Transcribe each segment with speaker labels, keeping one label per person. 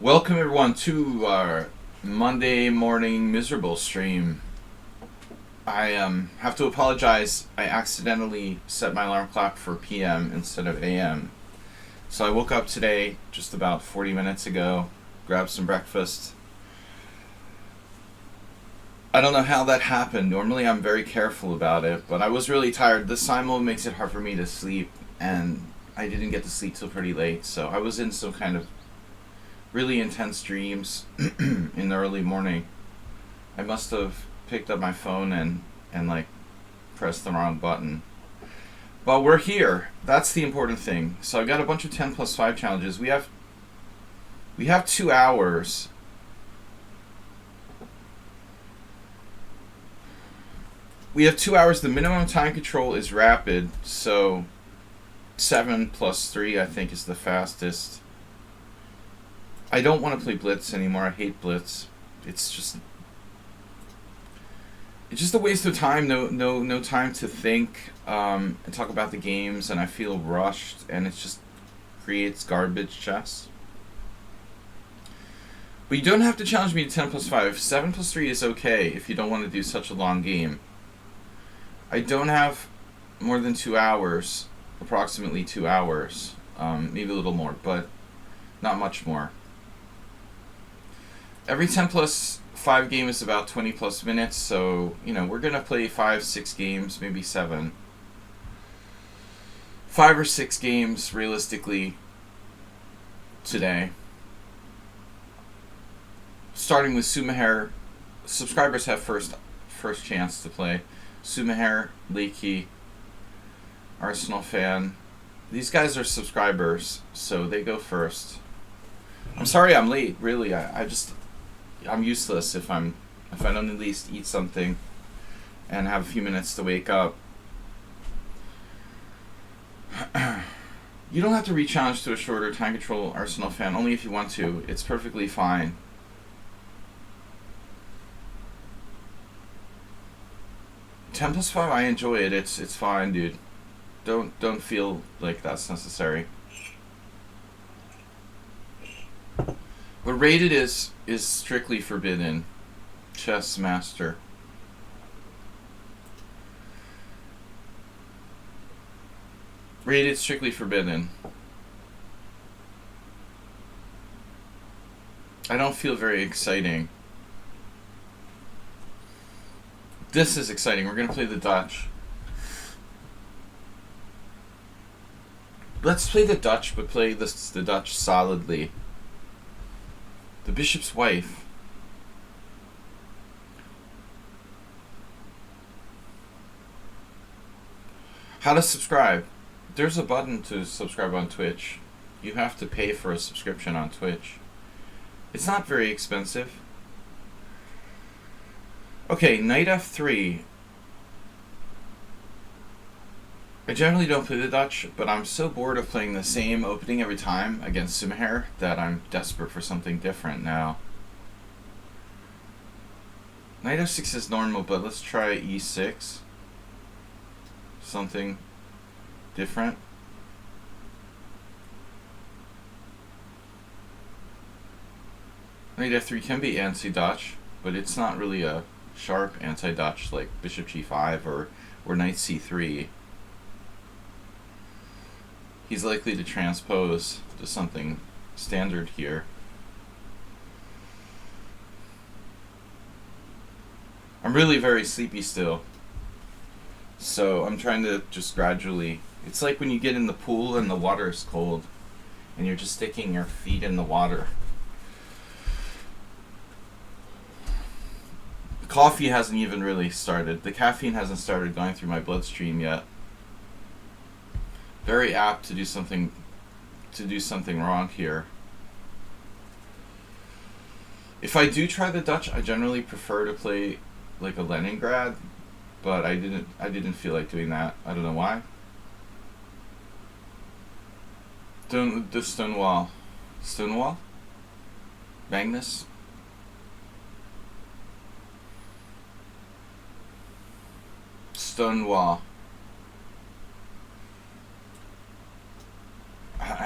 Speaker 1: Welcome everyone to our Monday morning miserable stream. I have to apologize. I accidentally set my alarm clock for PM instead of AM. So I woke up today just about 40 minutes ago, grabbed some breakfast. I don't know how that happened. Normally I'm very careful about it, but I was really tired. The simul makes it hard for me to sleep, and I didn't get to sleep till pretty late, so I was in some kind of really intense dreams in the early morning. I must have picked up my phone and like pressed the wrong button. But we're here. That's the important thing. So I got a bunch of 10 plus 5 challenges. We have 2 hours. We have 2 hours. The minimum time control is rapid, so 7 plus 3 I think is the fastest. I don't want to play Blitz anymore. I hate Blitz. It's just a waste of time. No time to think and talk about the games, and I feel rushed, and it just creates garbage chess. But you don't have to challenge me to 10 plus 5. 7 plus 3 is okay if you don't want to do such a long game. I don't have more than 2 hours, approximately 2 hours, maybe a little more, but not much more. Every 10 plus 5 game is about 20 plus minutes, so, we're going to play 5, 6 games, maybe 7. 5 or 6 games, realistically, today. Starting with Sumaher. Subscribers have first chance to play. Sumaher, Leaky, Arsenal fan. These guys are subscribers, so they go first. I'm sorry I'm late, really. I'm useless if I don't at least eat something and have a few minutes to wake up. You don't have to re-challenge to a shorter time control Arsenal fan, only if you want to. It's perfectly fine. Ten plus 5, I enjoy it. It's fine, dude. Don't feel like that's necessary. But rated is strictly forbidden. Chess master. Rated strictly forbidden. I don't feel very exciting. This is exciting. We're gonna play the Dutch. Let's play the Dutch, but play the Dutch solidly. The bishop's wife. How to subscribe? There's a button to subscribe on Twitch. You have to pay for a subscription on Twitch. It's not very expensive. Okay, knight f3. I generally don't play the Dutch, but I'm so bored of playing the same opening every time against Sumaher that I'm desperate for something different now. Knight f6 is normal, but let's try e6. Something different. Knight f3 can be anti-Dutch, but it's not really a sharp anti-Dutch like bishop g5 or knight c3. He's likely to transpose to something standard here. I'm really very sleepy still, so I'm trying to just gradually... It's like when you get in the pool and the water is cold and you're just sticking your feet in the water. The coffee hasn't even really started. The caffeine hasn't started going through my bloodstream yet. Very apt to do something wrong here. If I do try the Dutch, I generally prefer to play like a Leningrad, but I didn't feel like doing that. I don't know why. The Stonewall. Stonewall? Magnus? Stonewall.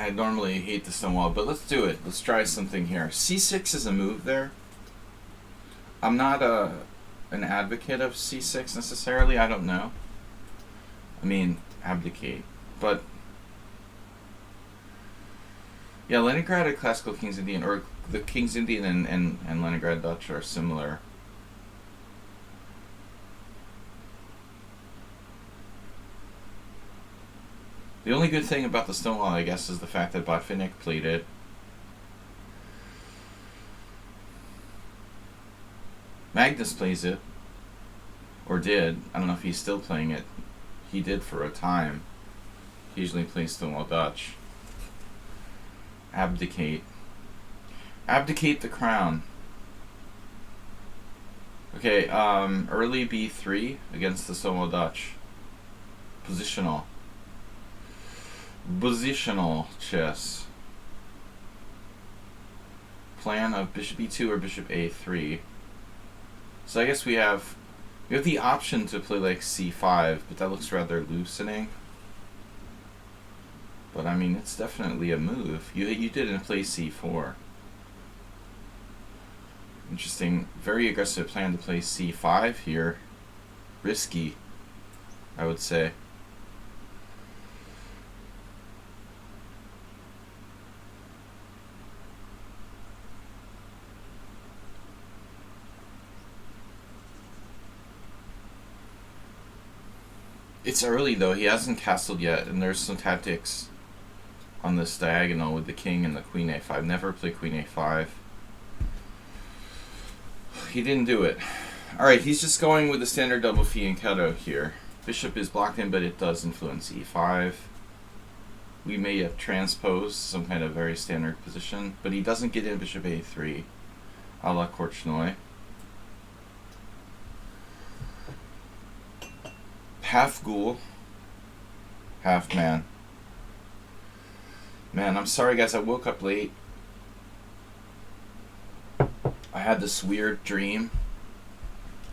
Speaker 1: I normally hate the stone wall, but let's do it. Let's try something here. C6 is a move there. I'm not an advocate of C6 necessarily. I don't know. I mean, abdicate. But yeah, Leningrad and classical King's Indian, or the King's Indian and Leningrad Dutch are similar. The only good thing about the Stonewall, I guess, is the fact that Botvinnik played it. Magnus plays it. Or did. I don't know if he's still playing it. He did for a time. He usually plays Stonewall Dutch. Abdicate. Abdicate the crown. Okay, early B3 against the Stonewall Dutch. Positional. Positional chess. Plan of bishop e2 or bishop a3. So I guess we have the option to play like c5, but that looks rather loosening. But I mean, it's definitely a move. You didn't play c4. Interesting, very aggressive plan to play c5 here. Risky, I would say. It's early though, he hasn't castled yet, and there's some tactics on this diagonal with the king and the queen a5. Never play queen a5. He didn't do it. Alright, he's just going with the standard double fianchetto here. Bishop is blocked in, but it does influence e5. We may have transposed some kind of very standard position, but he doesn't get in bishop a3, a la Korchnoi. Half ghoul, half man. Man, I'm sorry guys, I woke up late. I had this weird dream,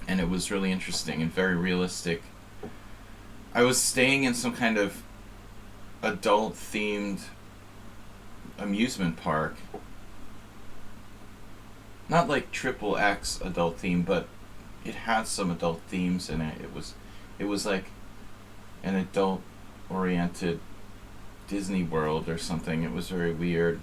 Speaker 1: and it was really interesting and very realistic. I was staying in some kind of adult-themed amusement park. Not like triple X adult theme, but it had some adult themes in it. It was like an adult-oriented Disney World or something. It was very weird.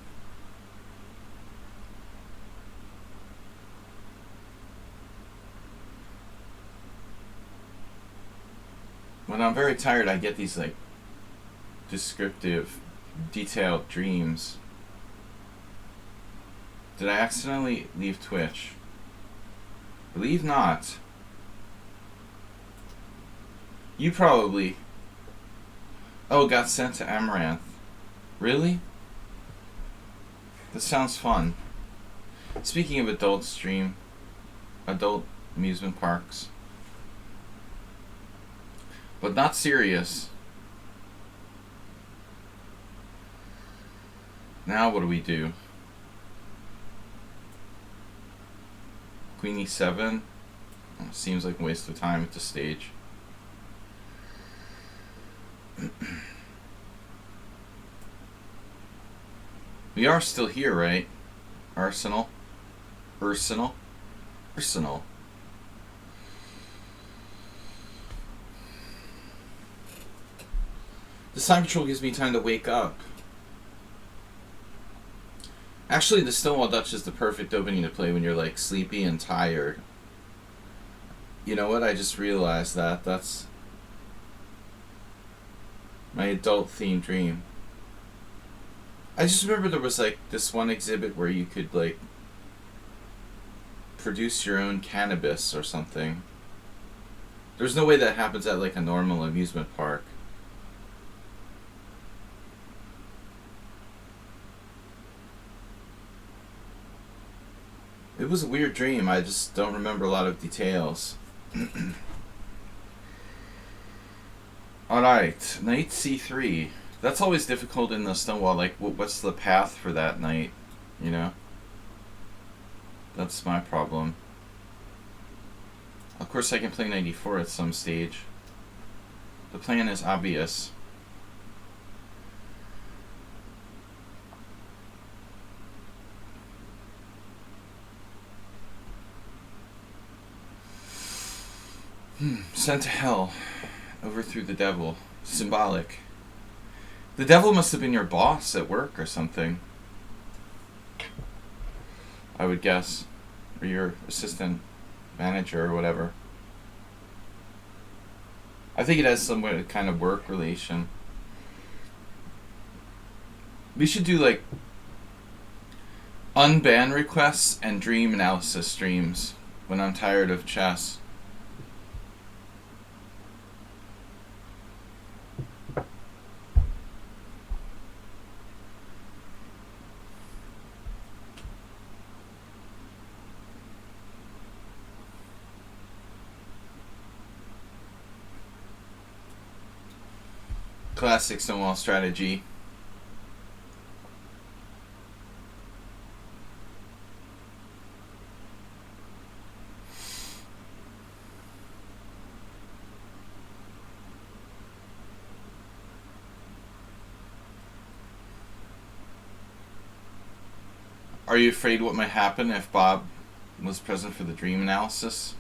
Speaker 1: When I'm very tired, I get these like descriptive, detailed dreams. Did I accidentally leave Twitch? Believe not. You probably... Oh, got sent to Amaranth. Really? That sounds fun. Speaking of adult stream, adult amusement parks, but not serious. Now what do we do? Queen e7? Oh, seems like a waste of time at this stage. We are still here, right? Arsenal. The time control gives me time to wake up. Actually, the Stonewall Dutch is the perfect opening to play when you're like sleepy and tired. You know what? I just realized that. That's my adult themed dream. I just remember there was like this one exhibit where you could like produce your own cannabis or something. There's no way that happens at like a normal amusement park. It was a weird dream. I just don't remember a lot of details. Alright, knight c3. That's always difficult in the Stonewall. Like, what's the path for that knight? You know? That's my problem. Of course, I can play knight e4 at some stage. The plan is obvious. Sent to hell. Overthrew the devil. Symbolic. The devil must have been your boss at work or something, I would guess. Or your assistant manager or whatever. I think it has some kind of work relation. We should do like unban requests and dream analysis streams when I'm tired of chess. Classic Stonewall strategy. Are you afraid what might happen if Bob was present for the dream analysis?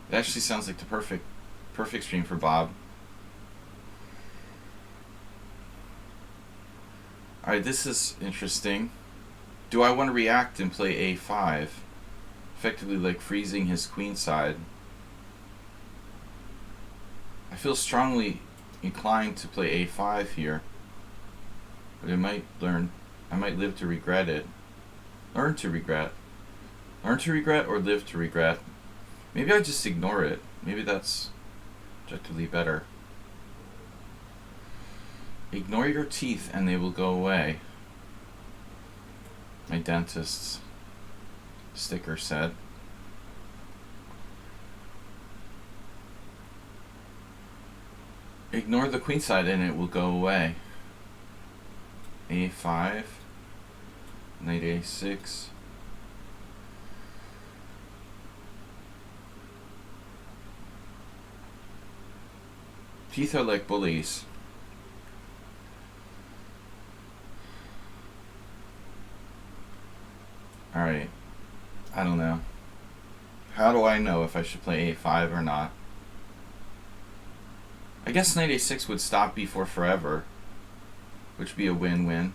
Speaker 1: It actually sounds like the perfect stream for Bob. Alright, this is interesting. Do I want to react and play a5? Effectively like freezing his queen side. I feel strongly inclined to play a5 here. But I might live to regret it. Learn to regret. Learn to regret or live to regret. Maybe I just ignore it. Maybe that's objectively better. Ignore your teeth and they will go away. My dentist's sticker said. Ignore the queen side and it will go away. a5, knight a6. Teeth are like bullies. Alright, I don't know. How do I know if I should play a5 or not? I guess knight a6 would stop b4 forever, which would be a win-win.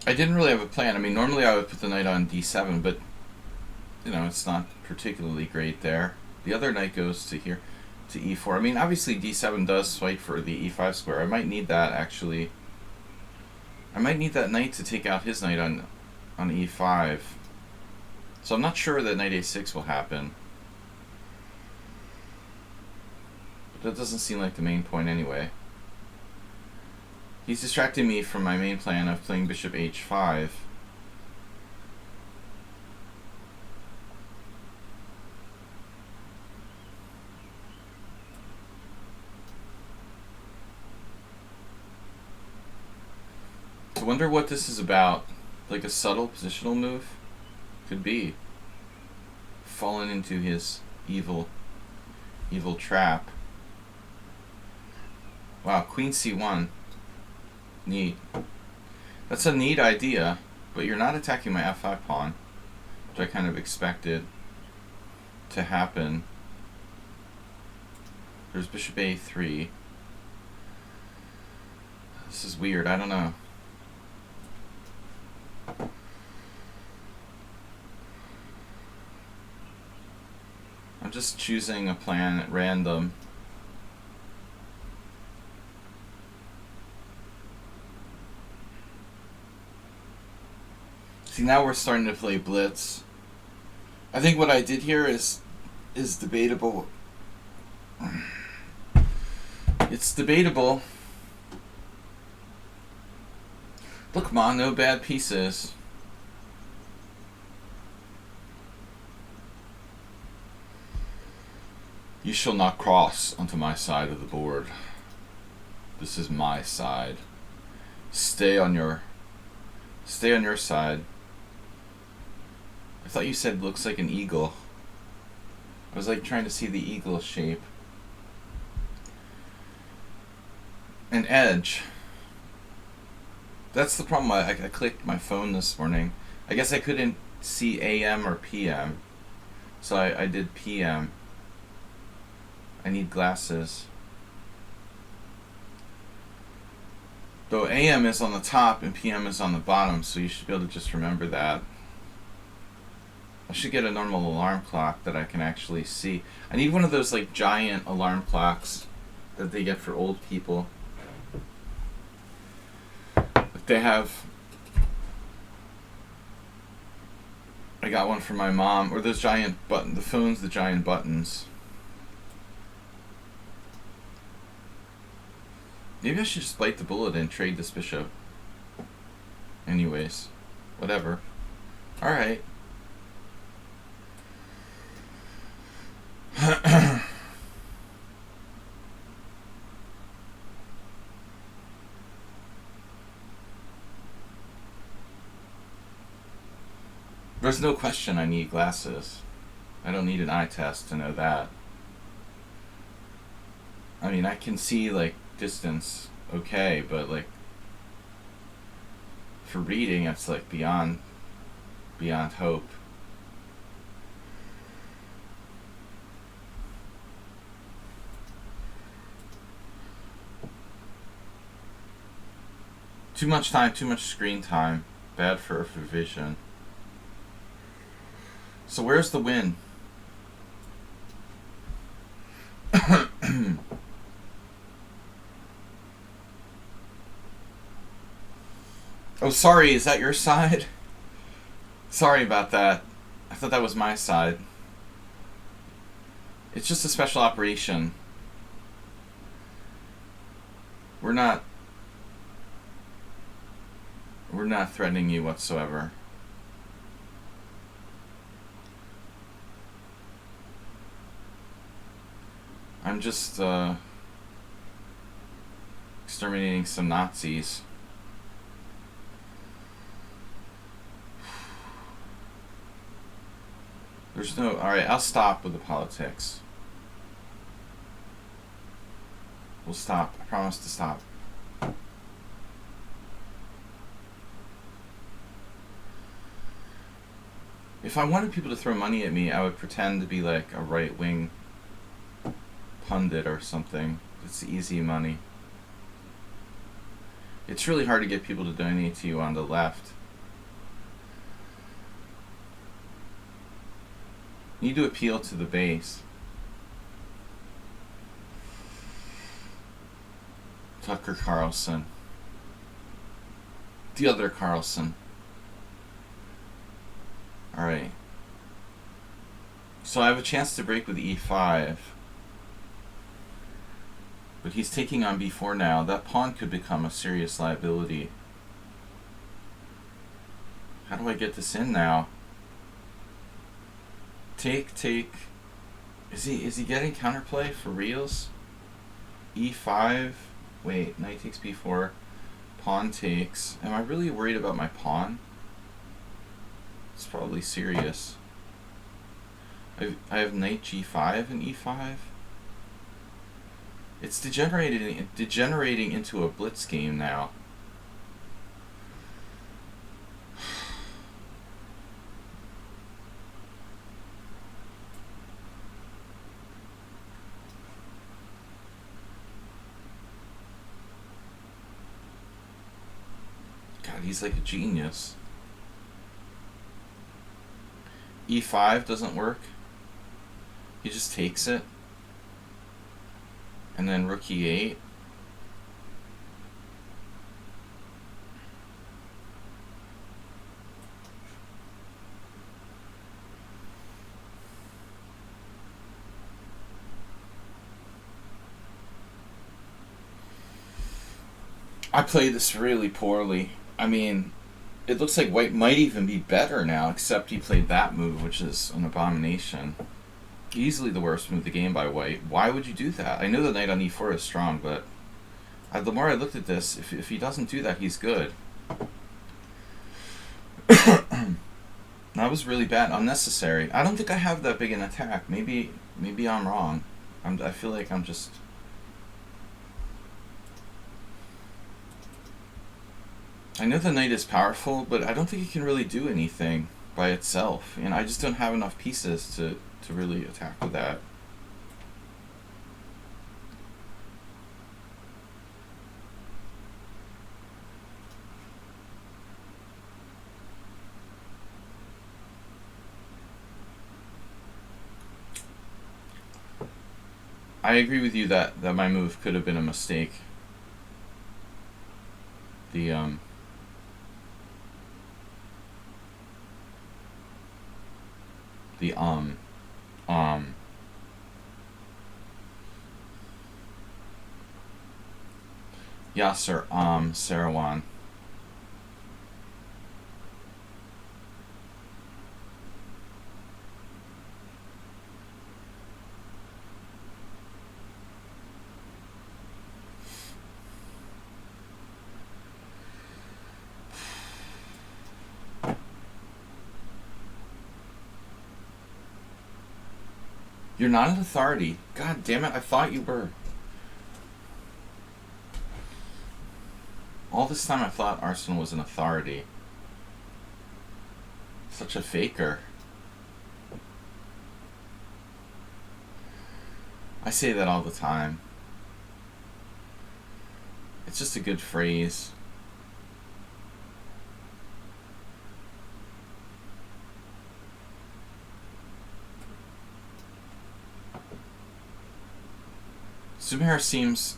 Speaker 1: I didn't really have a plan. I mean, normally I would put the knight on d7, but you know, it's not particularly great there. The other knight goes to here, to e4. I mean, obviously d7 does fight for the e5 square. I might need that, actually. I might need that knight to take out his knight on e5. So I'm not sure that knight a6 will happen. But that doesn't seem like the main point anyway. He's distracting me from my main plan of playing bishop h5. I wonder what this is about. Like a subtle positional move? Could be. Fallen into his evil trap. Wow, queen c1. Neat. That's a neat idea, but you're not attacking my f5 pawn, which I kind of expected to happen. There's bishop a3. This is weird, I don't know. I'm just choosing a plan at random. See, now we're starting to play blitz. I think what I did here is debatable. It's debatable. Look, Ma, no bad pieces. You shall not cross onto my side of the board. This is my side. Stay on your side. I thought you said looks like an eagle. I was like trying to see the eagle shape. An edge. That's the problem. I clicked my phone this morning. I guess I couldn't see AM or PM. So I did PM. I need glasses. Though AM is on the top and PM is on the bottom, so you should be able to just remember that. I should get a normal alarm clock that I can actually see. I need one of those like giant alarm clocks that they get for old people. Like they have. I got one for my mom, or those giant the phones, the giant buttons. Maybe I should just bite the bullet and trade this bishop. Anyways, whatever. Alright. There's no question I need glasses. I don't need an eye test to know that. I mean, I can see, like, distance okay, but, like, for reading, it's, like, beyond hope. Too much time, too much screen time. Bad for vision. So where's the win? Oh, sorry, is that your side? Sorry about that. I thought that was my side. It's just a special operation. We're not threatening you whatsoever. I'm just exterminating some Nazis. There's no... Alright, I'll stop with the politics. We'll stop. I promise to stop. If I wanted people to throw money at me, I would pretend to be like a right-wing pundit or something. It's easy money. It's really hard to get people to donate to you on the left. You need to appeal to the base. Tucker Carlson. The other Carlson. Alright. So I have a chance to break with e5. But he's taking on b4 now. That pawn could become a serious liability. How do I get this in now? Take. Is he getting counterplay for reals? e5. Wait, knight takes b4. Pawn takes. Am I really worried about my pawn? It's probably serious. I have knight g5 and e5. It's degenerating into a blitz game now. God, he's like a genius. e5 doesn't work. He just takes it. And then rook e8. I played this really poorly. I mean, it looks like white might even be better now, except he played that move, which is an abomination. Easily the worst move of the game by white. Why would you do that? I know the knight on e4 is strong, but the more I looked at this, if he doesn't do that, he's good. That was really bad, unnecessary. I don't think I have that big an attack. Maybe I'm wrong. I feel like I'm just. I know the knight is powerful, but I don't think it can really do anything by itself. And I just don't have enough pieces to really attack with that. I agree with you that my move could have been a mistake. The the Yasser Sarawan. You're not an authority. God damn it, I thought you were. All this time I thought Arsenal was an authority. Such a faker. I say that all the time. It's just a good phrase. Zubair seems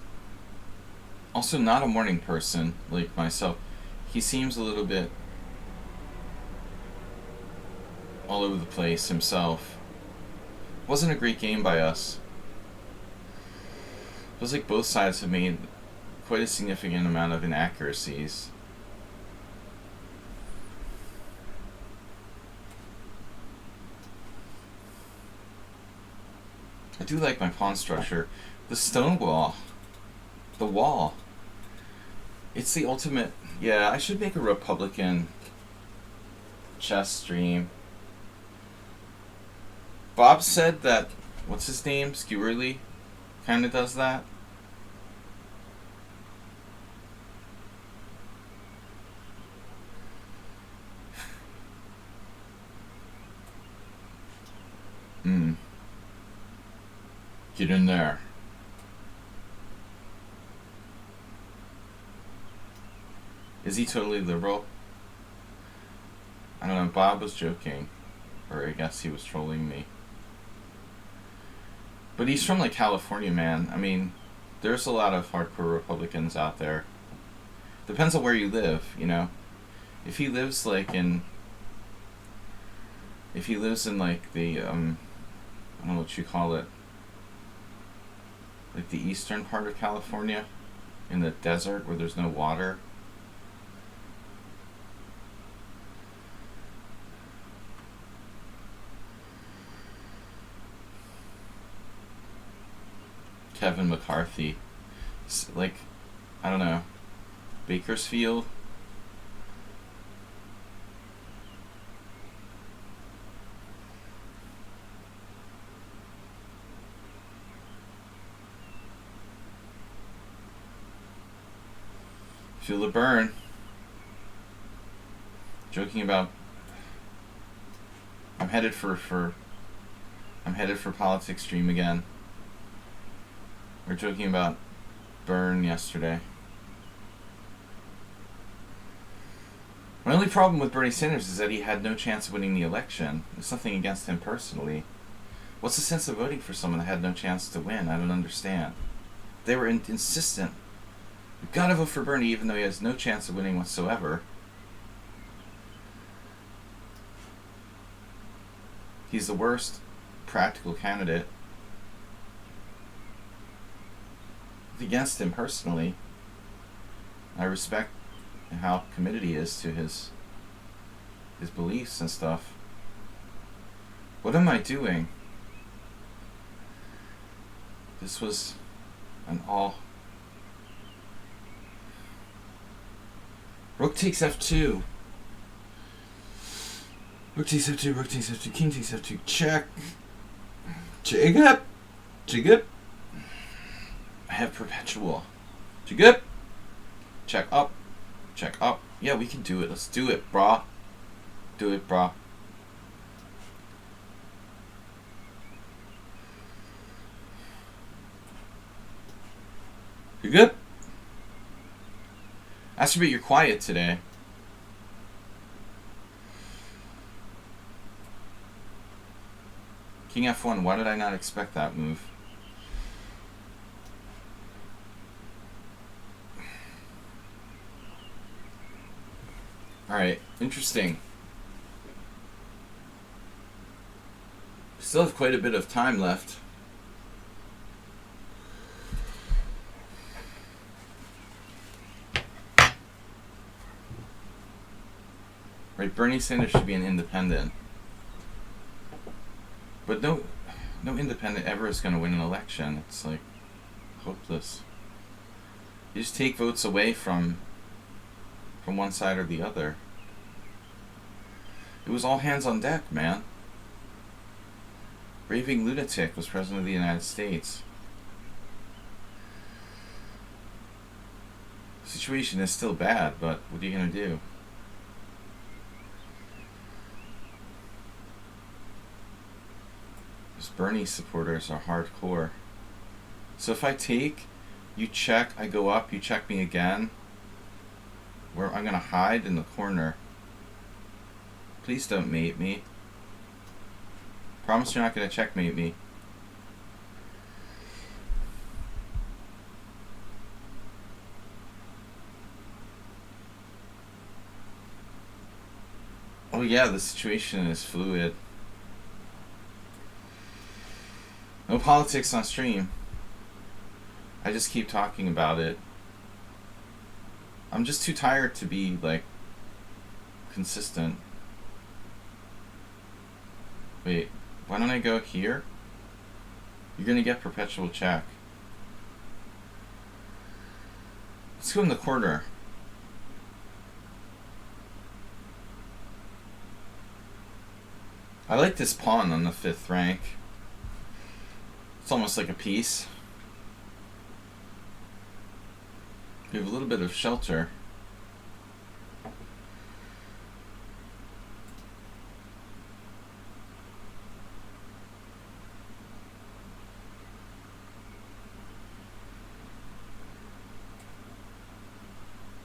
Speaker 1: also not a morning person like myself. He seems a little bit all over the place himself. Wasn't a great game by us. Feels like both sides have made quite a significant amount of inaccuracies. I do like my pawn structure. The stone wall. The wall. It's the ultimate. Yeah, I should make a Republican chess stream. Bob said that, what's his name? Skewerly kind of does that. Get in there. Is he totally liberal? I don't know, Bob was joking. Or I guess he was trolling me. But he's from like California, man. I mean, there's a lot of hardcore Republicans out there. Depends on where you live, you know. If he lives like in like the I don't know what you call it, like the eastern part of California, in the desert where there's no water. Kevin McCarthy, like, I don't know, Bakersfield. Feel the burn. Joking about. I'm headed for politics stream again. We were joking about burn yesterday. My only problem with Bernie Sanders is that he had no chance of winning the election. There's nothing against him personally. What's the sense of voting for someone that had no chance to win? I don't understand. They were insistent. You've got to vote for Bernie even though he has no chance of winning whatsoever. He's the worst practical candidate. Against him personally. I respect how committed he is to his beliefs and stuff. What am I doing? This was an all. Rook takes f2. Rook takes f2, rook takes f2, king takes f2, check. Check up. Check up. I have perpetual. Check up. Check up. Check up. Yeah, we can do it. Let's do it, brah. Do it, brah. You good? Astrobate, you're quiet today. King f1, why did I not expect that move? Alright, interesting. Still have quite a bit of time left. Right, Bernie Sanders should be an independent. But no independent ever is going to win an election. It's like hopeless. You just take votes away from one side or the other. It was all hands on deck, man. Raving lunatic was president of the United States. The situation is still bad, but what are you going to do? Those Bernie supporters are hardcore. So if I take, you check, I go up, you check me again. Where I'm going to hide in the corner. Please don't mate me. Promise you're not going to checkmate me. Oh yeah, the situation is fluid. No politics on stream. I just keep talking about it. I'm just too tired to be, like, consistent. Wait, why don't I go here? You're gonna get perpetual check. Let's go in the corner. I like this pawn on the 5th rank. It's almost like a piece. We have a little bit of shelter.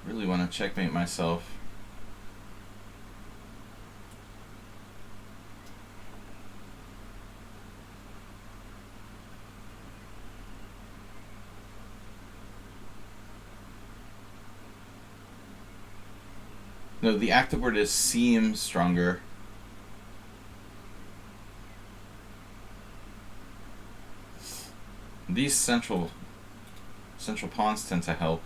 Speaker 1: Really want to checkmate myself. No, the active word is seem stronger. These central pawns tend to help.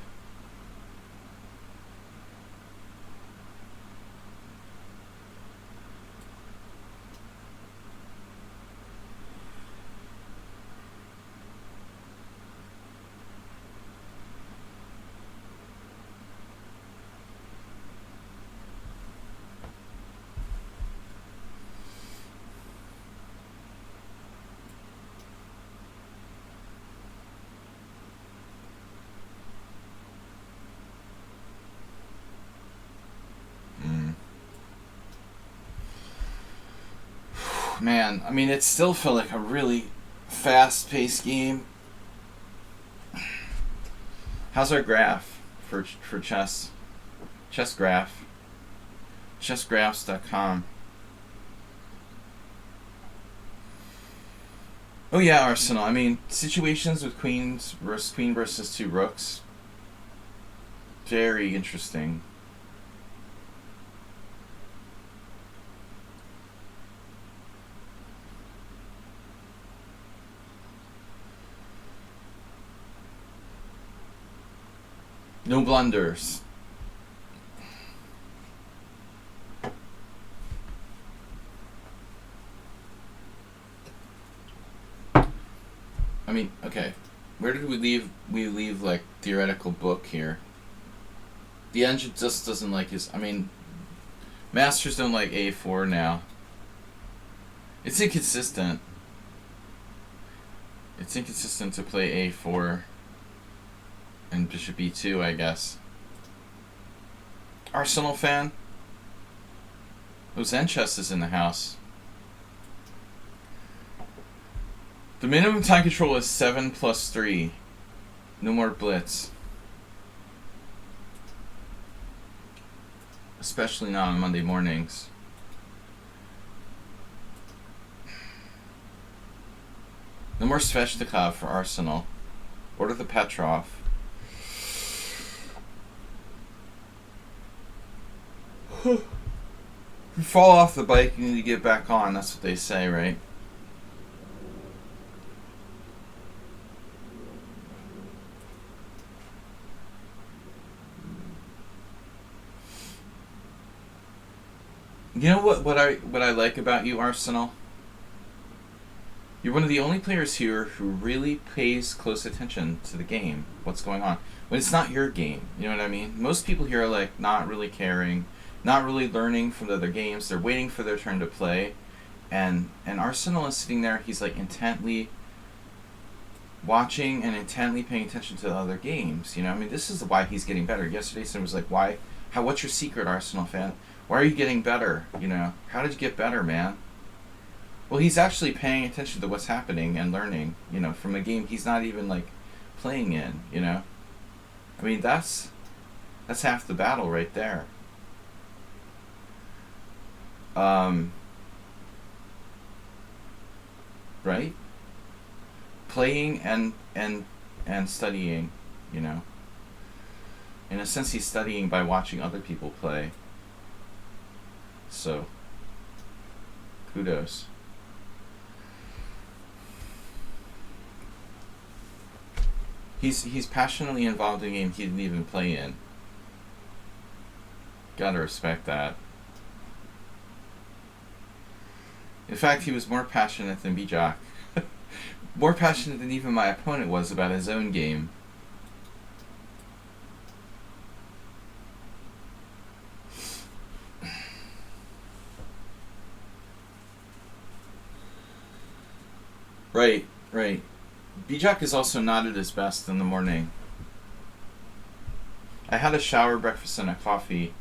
Speaker 1: Man, I mean, it still felt like a really fast-paced game. How's our graph for chess? Chess graph. Chessgraphs.com. Oh yeah, Arsenal. I mean, situations with queen versus 2 rooks. Very interesting. No blunders. I mean, okay. Where did we leave? We leave, like, theoretical book here. The engine just doesn't like his... I mean, masters don't like A4 now. It's inconsistent. It's inconsistent to play a4 and bishop e2, I guess. Arsenal fan? Oh, Zen Chess is in the house. The minimum time control is 7 plus 3. No more blitz. Especially not on Monday mornings. No more Sveshnikov for Arsenal. Order the Petrov. If you fall off the bike, you need to get back on. That's what they say, right? You know what I like about you, Arsenal? You're one of the only players here who really pays close attention to the game, what's going on. When it's not your game, you know what I mean? Most people here are like not really caring, not really learning from the other games. They're waiting for their turn to play. And Arsenal is sitting there, he's like intently watching and intently paying attention to the other games. You know, I mean, this is why he's getting better. Yesterday someone was like, what's your secret, Arsenal fan? Why are you getting better? You know, how did you get better, man? Well, he's actually paying attention to what's happening and learning, you know, from a game he's not even, like, playing in, you know? I mean, that's half the battle right there. Right? Playing and studying, you know? In a sense, he's studying by watching other people play. So, kudos. He's passionately involved in a game he didn't even play in. Gotta respect that. In fact, he was more passionate than Bijak. More passionate than even my opponent was about his own game. Right. Bijak is also not at his best in the morning. I had a shower, breakfast, and a coffee.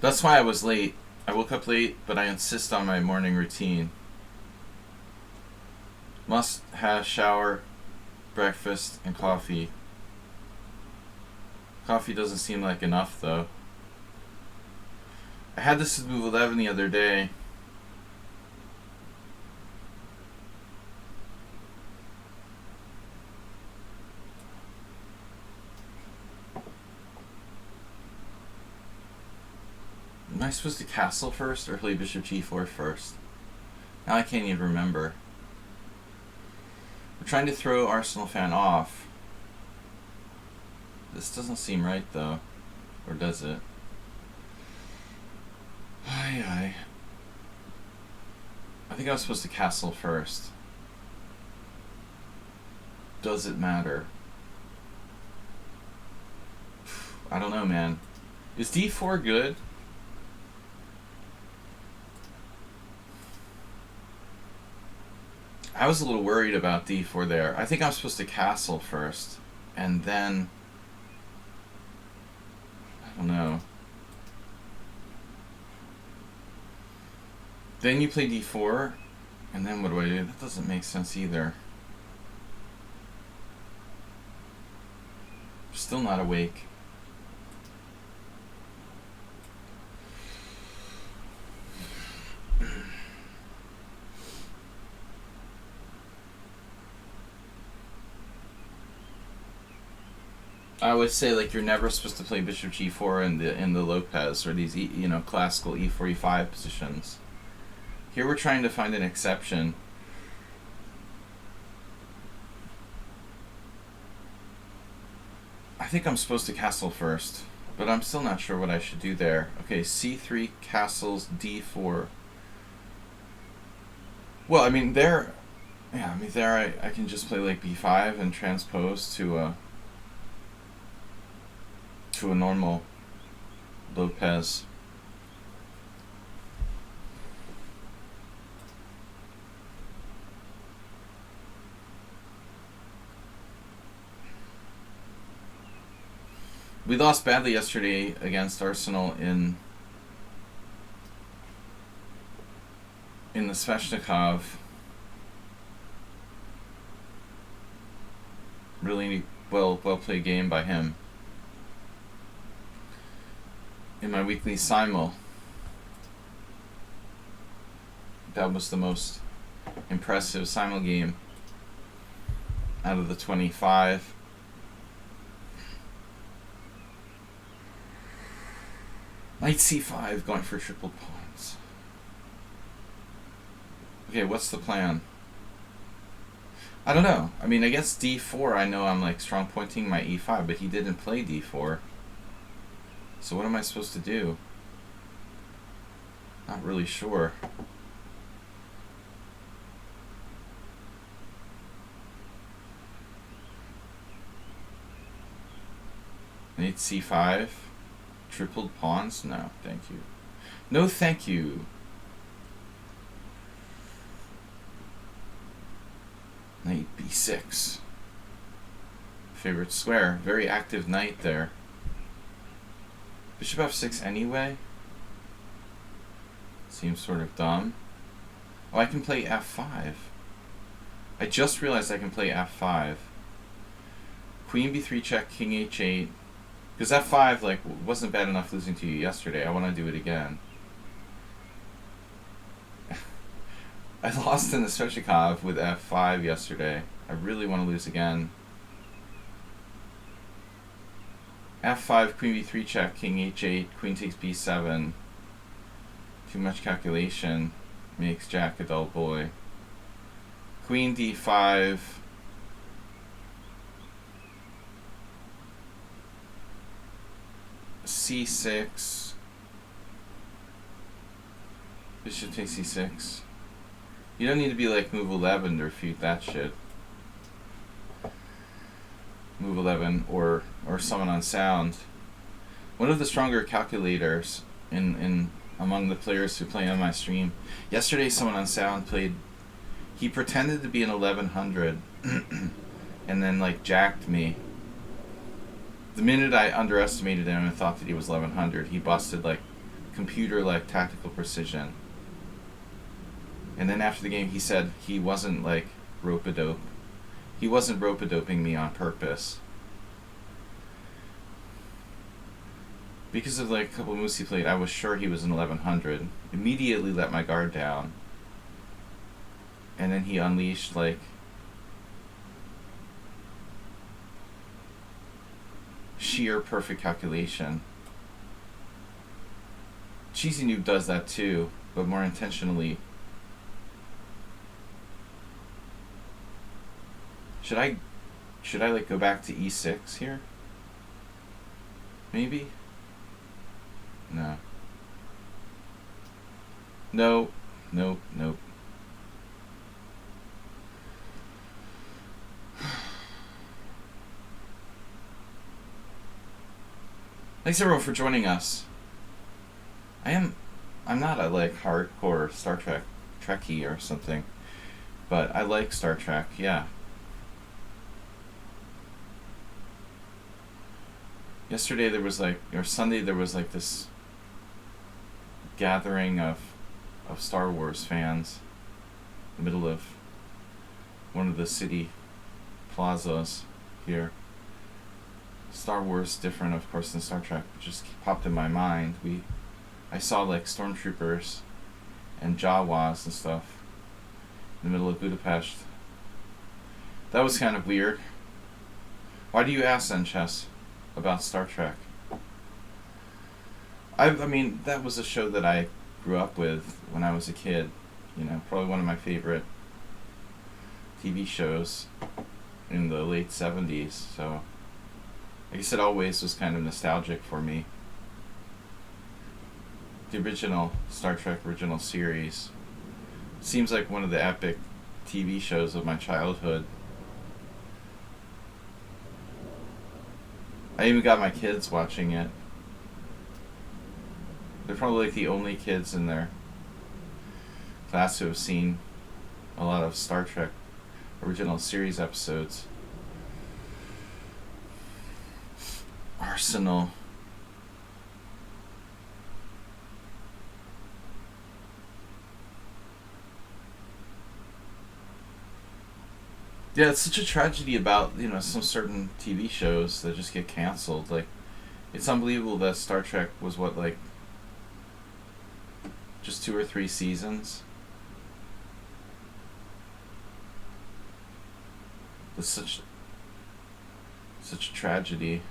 Speaker 1: That's why I was late. I woke up late, but I insist on my morning routine. Must have shower, breakfast, and coffee. Coffee doesn't seem like enough, though. I had this with move 11 the other day. Am I supposed to castle first or play bishop g4 first? Now I can't even remember. We're trying to throw Arsenal fan off. This doesn't seem right, though. Or does it? Aye. I think I was supposed to castle first. Does it matter? I don't know, man. Is d4 good? I was a little worried about d4 there. I think I'm supposed to castle first. And then... I don't know. Then you play d4, and then what do I do? That doesn't make sense either. Still not awake. I would say, like, you're never supposed to play bishop g4 in the Lopez or these classical e4 e5 positions. Here we're trying to find an exception. I think I'm supposed to castle first, but I'm still not sure what I should do there. Okay, c3 castles d4. Well, I mean there I can just play like b5 and transpose to a to a normal Lopez. We lost badly yesterday against Arsenal in the Sveshnikov. Really well played game by him. In my weekly simul, that was the most impressive simul game out of the 25. Knight c5, going for triple pawns. Okay, what's the plan? I don't know. I mean, against d4, I know I'm like strong pointing my e5, but he didn't play d4. So what am I supposed to do? Not really sure. Knight c5. Tripled pawns? No, thank you. No, thank you. Knight b6. Favorite square. Very active knight there. Bishop f6 anyway? Seems sort of dumb. Oh, I can play f5. I just realized I can play f5. Queen b3 check, king h8. Because f5 like wasn't bad enough losing to you yesterday. I want to do it again. I lost in the Sveshnikov with f5 yesterday. I really want to lose again. f5, queen b3 check, king h8, queen takes b7. Too much calculation makes Jack a dull boy. Queen d5. c6. Bishop takes c6. You don't need to be like move 11 to refute that shit. Move 11 or summon on sound. One of the stronger calculators in among the players who play on my stream. Yesterday someone on sound played, he pretended to be an 1100 and then like jacked me. The minute I underestimated him and thought that he was 1100, he busted like computer like tactical precision. And then after the game he said he wasn't like rope-a-dope. He wasn't rope-a-doping me on purpose. Because of like a couple of moves he played, I was sure he was an 1100. Immediately let my guard down. And then he unleashed like sheer perfect calculation. Cheesy Noob does that too, but more intentionally. Should I like go back to e6 here? Maybe? No. No. Nope. Nope. Thanks everyone for joining us. I'm not a like hardcore Star Trek Trekkie or something, but I like Star Trek, yeah. Yesterday there was like, or Sunday there was like this gathering of Star Wars fans in the middle of one of the city plazas here. Star Wars different, of course, than Star Trek. It just popped in my mind. I saw like stormtroopers and Jawas and stuff in the middle of Budapest. That was kind of weird. Why do you ask then, Chess, about Star Trek? I mean, that was a show that I grew up with when I was a kid. You know, probably one of my favorite TV shows in the late 70s. So I guess it always was kind of nostalgic for me. The original Star Trek original series seems like one of the epic TV shows of my childhood. I even got my kids watching it. They're probably like the only kids in their class who have seen a lot of Star Trek original series episodes. Arsenal. Yeah, it's such a tragedy about, some certain TV shows that just get canceled. Like, it's unbelievable that Star Trek was what, like, just 2 or 3 seasons. It's such a tragedy.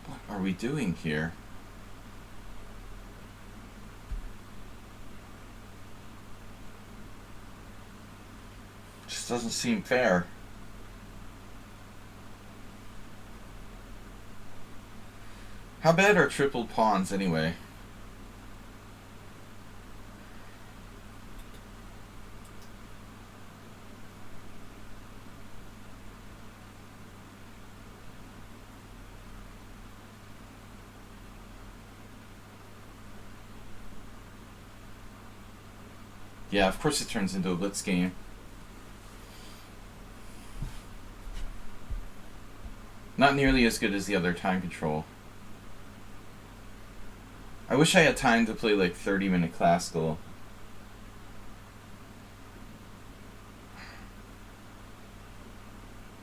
Speaker 1: What are we doing here? Just doesn't seem fair. How bad are triple pawns anyway? Yeah, of course it turns into a blitz game. Not nearly as good as the other time control. I wish I had time to play like 30-minute classical.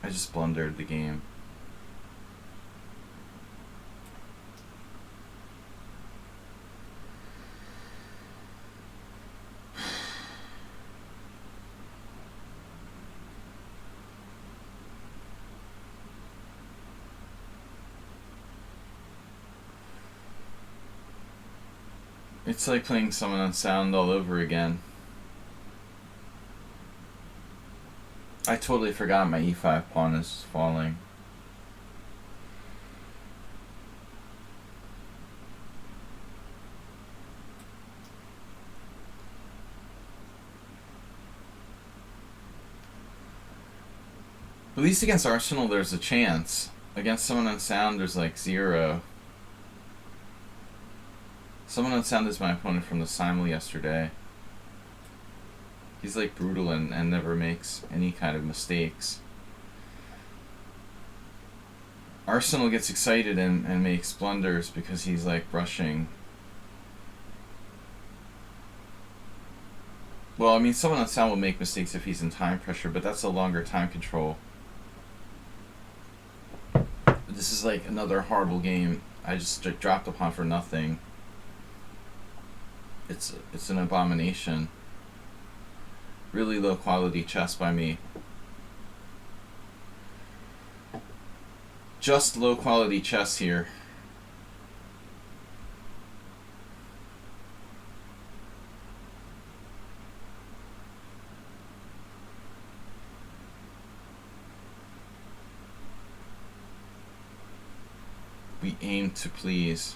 Speaker 1: I just blundered the game. It's like playing Summon on Sound all over again. I totally forgot my e5 pawn is falling. At least against Arsenal there's a chance. Against Summon on Sound there's like 0. Summon on Sound is my opponent from the Simul yesterday. He's like brutal and never makes any kind of mistakes. Arsenal gets excited and makes blunders because he's like rushing. Well, I mean, Summon on Sound will make mistakes if he's in time pressure, but that's a longer time control. This is like another horrible game. I just dropped a pawn for nothing. It's an abomination. Really low quality chess by me. Just low quality chess here. We aim to please.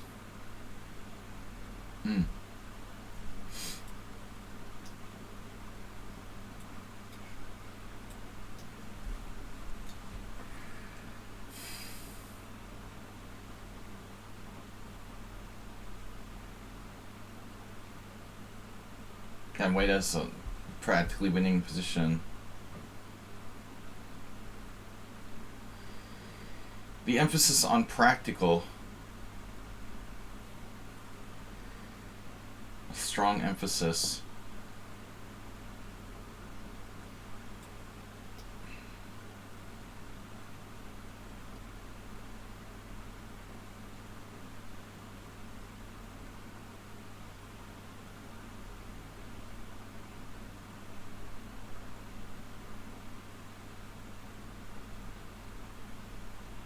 Speaker 1: And White has a practically winning position. The emphasis on practical. A strong emphasis.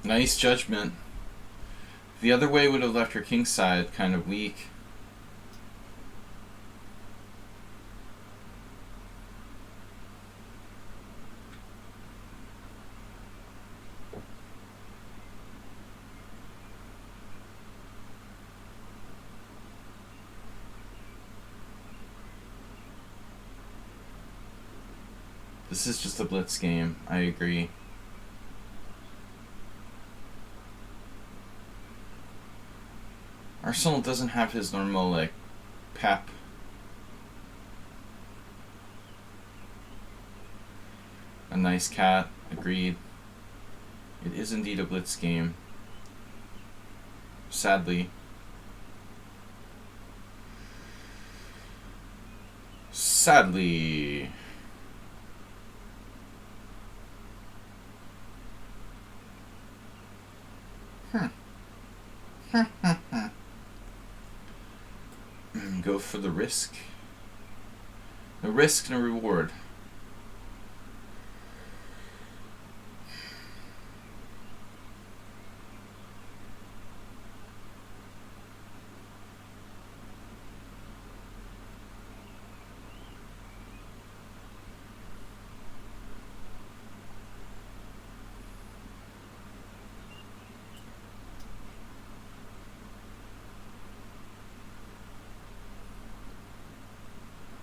Speaker 1: Nice judgment. The other way would have left her king side kind of weak. This is just a blitz game. I agree. Arsenal doesn't have his normal, like, pep. A nice cat. Agreed. It is indeed a blitz game. Sadly. Sadly. Go for the risk. No risk, no reward.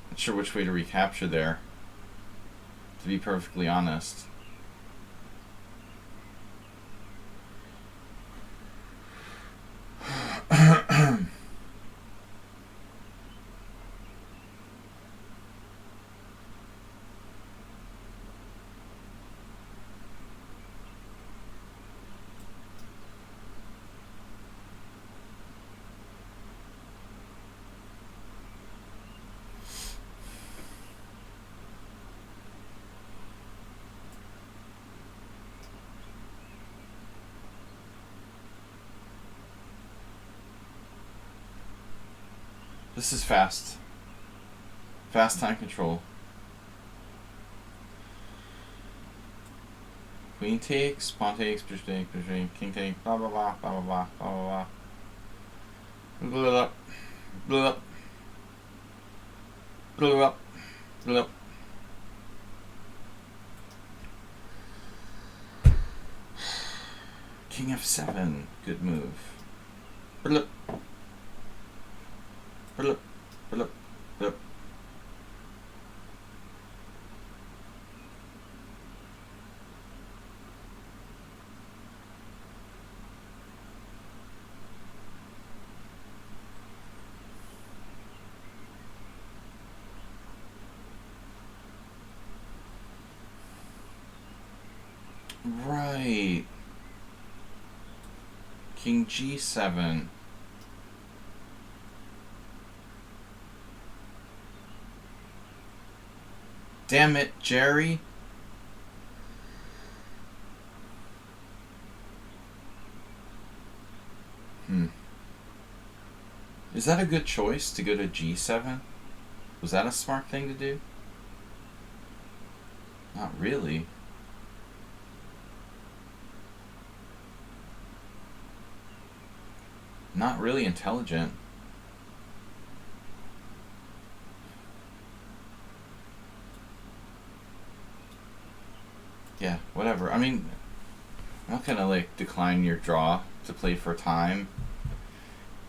Speaker 1: Not sure which way to recapture there, to be perfectly honest. This is fast. Fast time control. Queen takes, pawn takes, bishop takes, king takes, blah blah blah, blah blah blah, blah blah blah. Blew up. Blew up. Blew up. Blew up. King f7. Good move. Blew up. Blew up. Blew up. Blew up. Right. King g7. Damn it, Jerry. Is that a good choice to go to g7? Was that a smart thing to do? Not really. Not really intelligent. Yeah, whatever. I mean, I'm not gonna like decline your draw to play for time.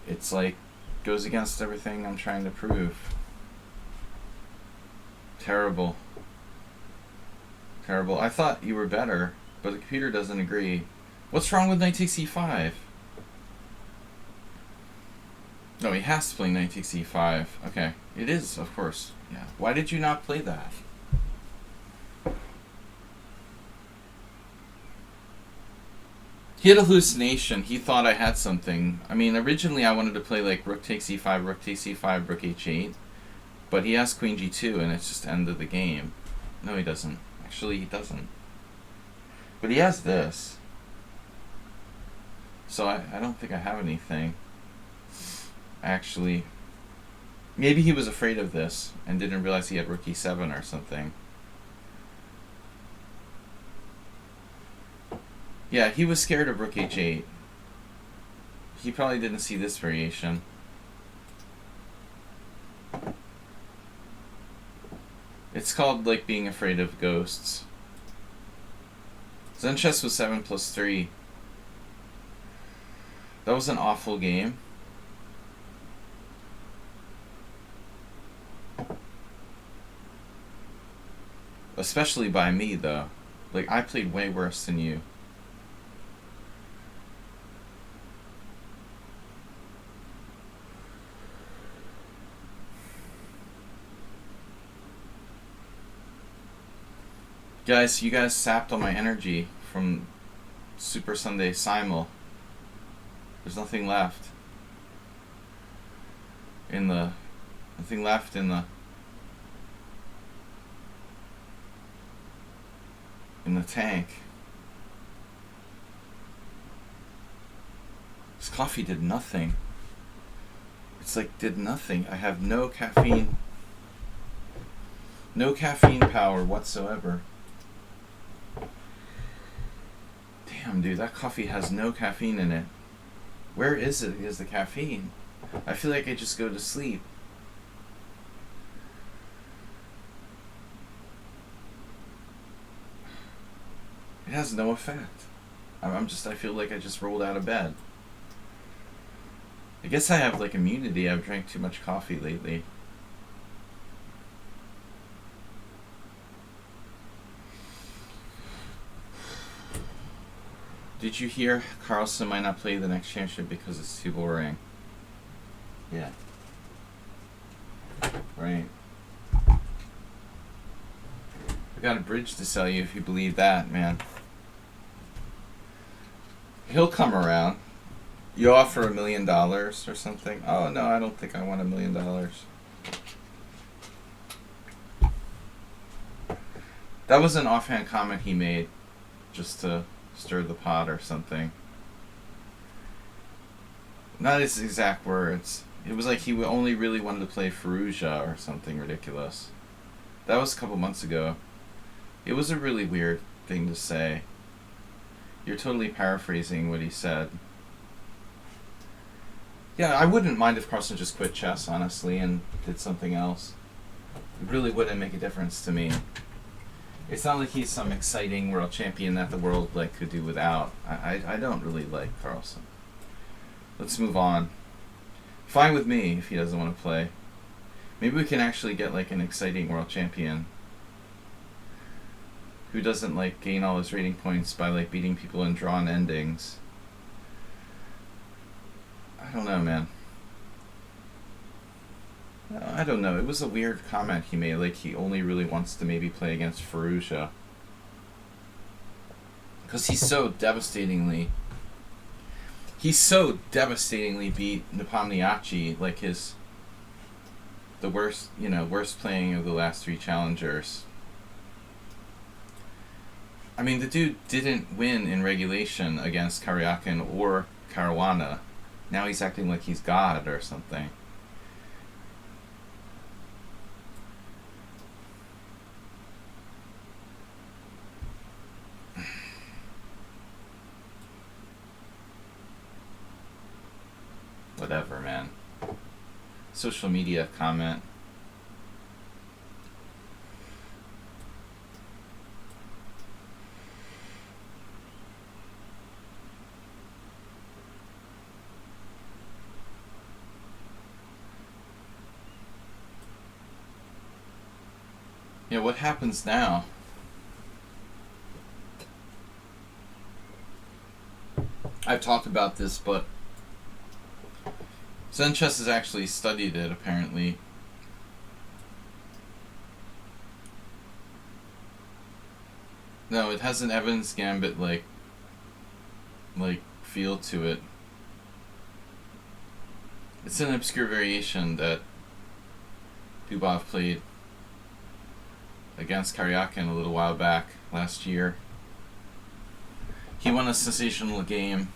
Speaker 1: It's like goes against everything I'm trying to prove. Terrible. Terrible. I thought you were better, but the computer doesn't agree. What's wrong with knight takes e5? No, he has to play knight takes e5. Okay. It is, of course. Yeah. Why did you not play that? He had a hallucination. He thought I had something. I mean, originally I wanted to play like rook takes e5, rook takes e5, rook h8. But he has queen g2 and it's just ended the game. No, he doesn't. Actually, he doesn't. But he has this. So I don't think I have anything. Actually, maybe he was afraid of this and didn't realize he had rook e7 or something. Yeah, he was scared of rook h8. He probably didn't see this variation. It's called, like, being afraid of ghosts. Zen chess was 7+3. That was an awful game. Especially by me, though. Like, I played way worse than you. Guys, you guys sapped all my energy from Super Sunday Simul. There's nothing left. Nothing left in the tank. This coffee did nothing. It's like did nothing. I have no caffeine. No caffeine power whatsoever. Damn, dude, that coffee has no caffeine in it. Where is the caffeine? I feel like I just go to sleep. It has no effect. I feel like I just rolled out of bed. I guess I have like immunity. I've drank too much coffee lately. Did you hear Carlson might not play the next championship because it's too boring? Yeah. Right. I got a bridge to sell you if you believe that, man. He'll come around. You offer $1 million or something? Oh, no, I don't think I want $1 million. That was an offhand comment he made just to stir the pot or something. Not his exact words. It was like he only really wanted to play Fallujah or something ridiculous. That was a couple months ago. It was a really weird thing to say. You're totally paraphrasing what he said. Yeah, I wouldn't mind if Carlson just quit chess, honestly, and did something else. It really wouldn't make a difference to me. It's not like he's some exciting world champion that the world like could do without. I don't really like Carlson. Let's move on. Fine with me if he doesn't want to play. Maybe we can actually get like an exciting world champion who doesn't like gain all his rating points by like beating people in drawn endings. I don't know, man. I don't know. It was a weird comment he made. Like he only really wants to maybe play against Fallujah because he's so devastatingly beat Nepomniachtchi. Like the worst playing of the last 3 challengers. I mean, the dude didn't win in regulation against Karyakin or Caruana. Now he's acting like he's God or something. Whatever, man. Social media comment. Yeah, what happens now? I've talked about this, but Zen Chess has actually studied it, apparently. No, it has an Evans Gambit, like feel to it. It's an obscure variation that Dubov played against Karyakin a little while back, last year. He won a sensational game.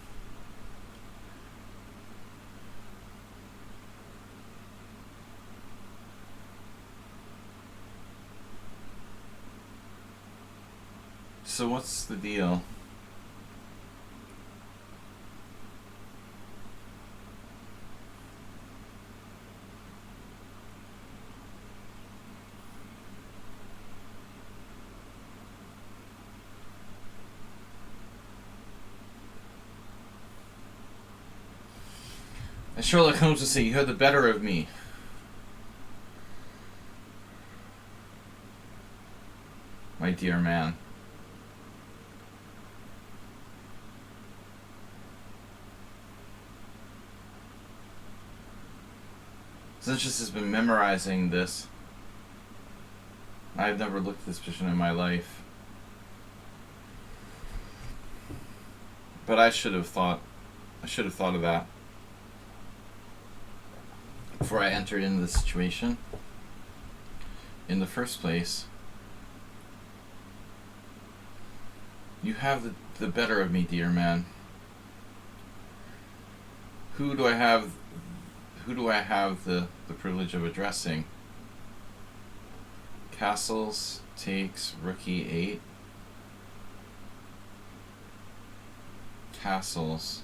Speaker 1: So what's the deal? As Sherlock Holmes would say, you had the better of me. my dear man. Since has been memorizing this. I've never looked at this position in my life. But I should have thought of that before I entered into the situation in the first place. You have the better of me, dear man. Who do I have the privilege of addressing? Castles takes rookie 8. Castles.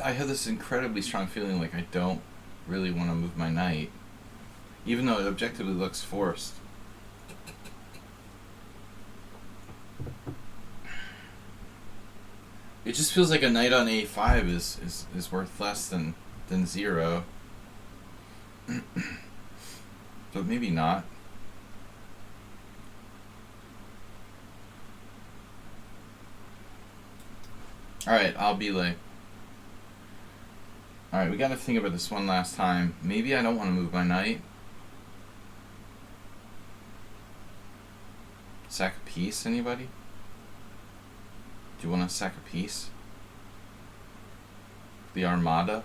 Speaker 1: I have this incredibly strong feeling like I don't really want to move my knight, even though it objectively looks forced. It just feels like a knight on a5 is worth less than 0. But maybe not. Alright, I'll be like... Alright, we gotta think about this one last time. Maybe I don't want to move my knight. Sack a piece, anybody? Do you want to sack a piece? The Armada?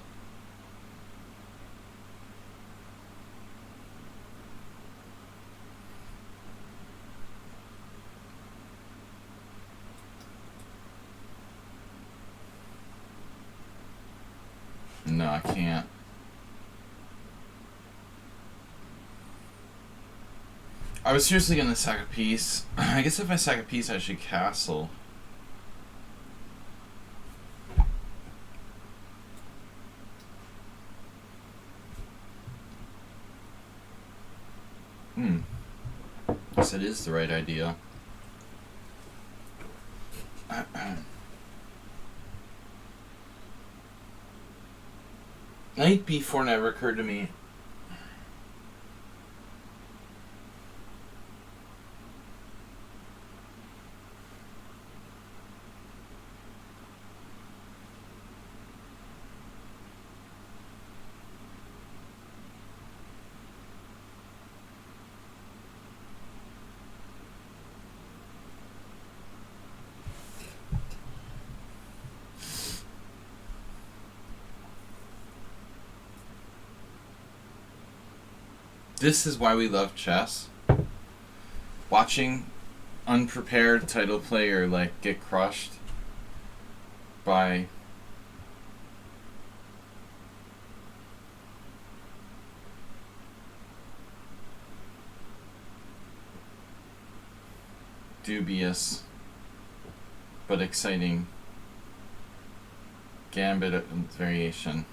Speaker 1: No, I can't. I was seriously gonna sack a piece. I guess if I sack a piece, I should castle. Guess it is the right idea. Knight b4 never occurred to me. This is why we love chess. Watching unprepared title player like get crushed by dubious but exciting gambit variation.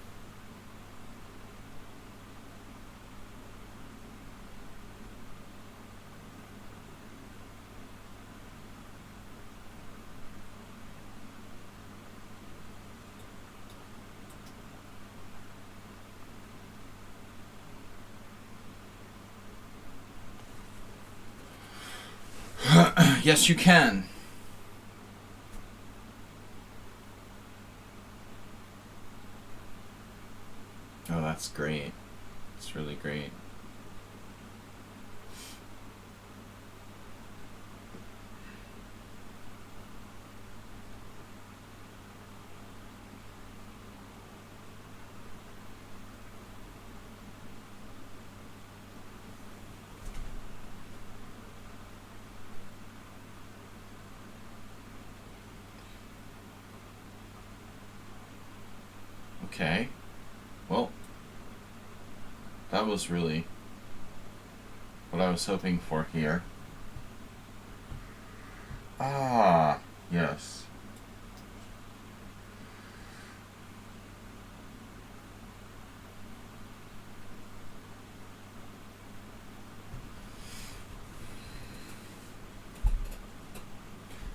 Speaker 1: Yes, you can. Oh, that's great. It's really great. Okay. Well, that was really what I was hoping for here. Ah, yes.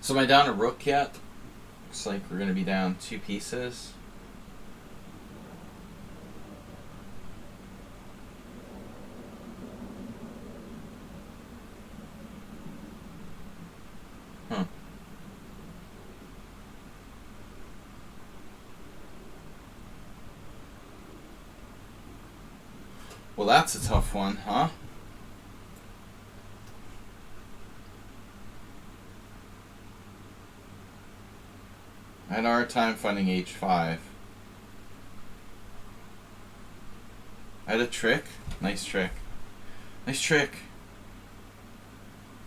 Speaker 1: So am I down a rook yet? Looks like we're going to be down 2 pieces. Huh. Well, that's a tough one, huh? I had a hard time finding h5. I had a trick. Nice trick. Nice trick.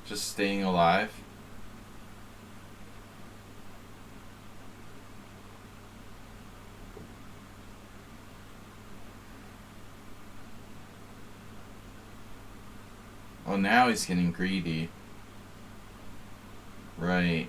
Speaker 1: Just staying alive. Oh, now he's getting greedy. Right.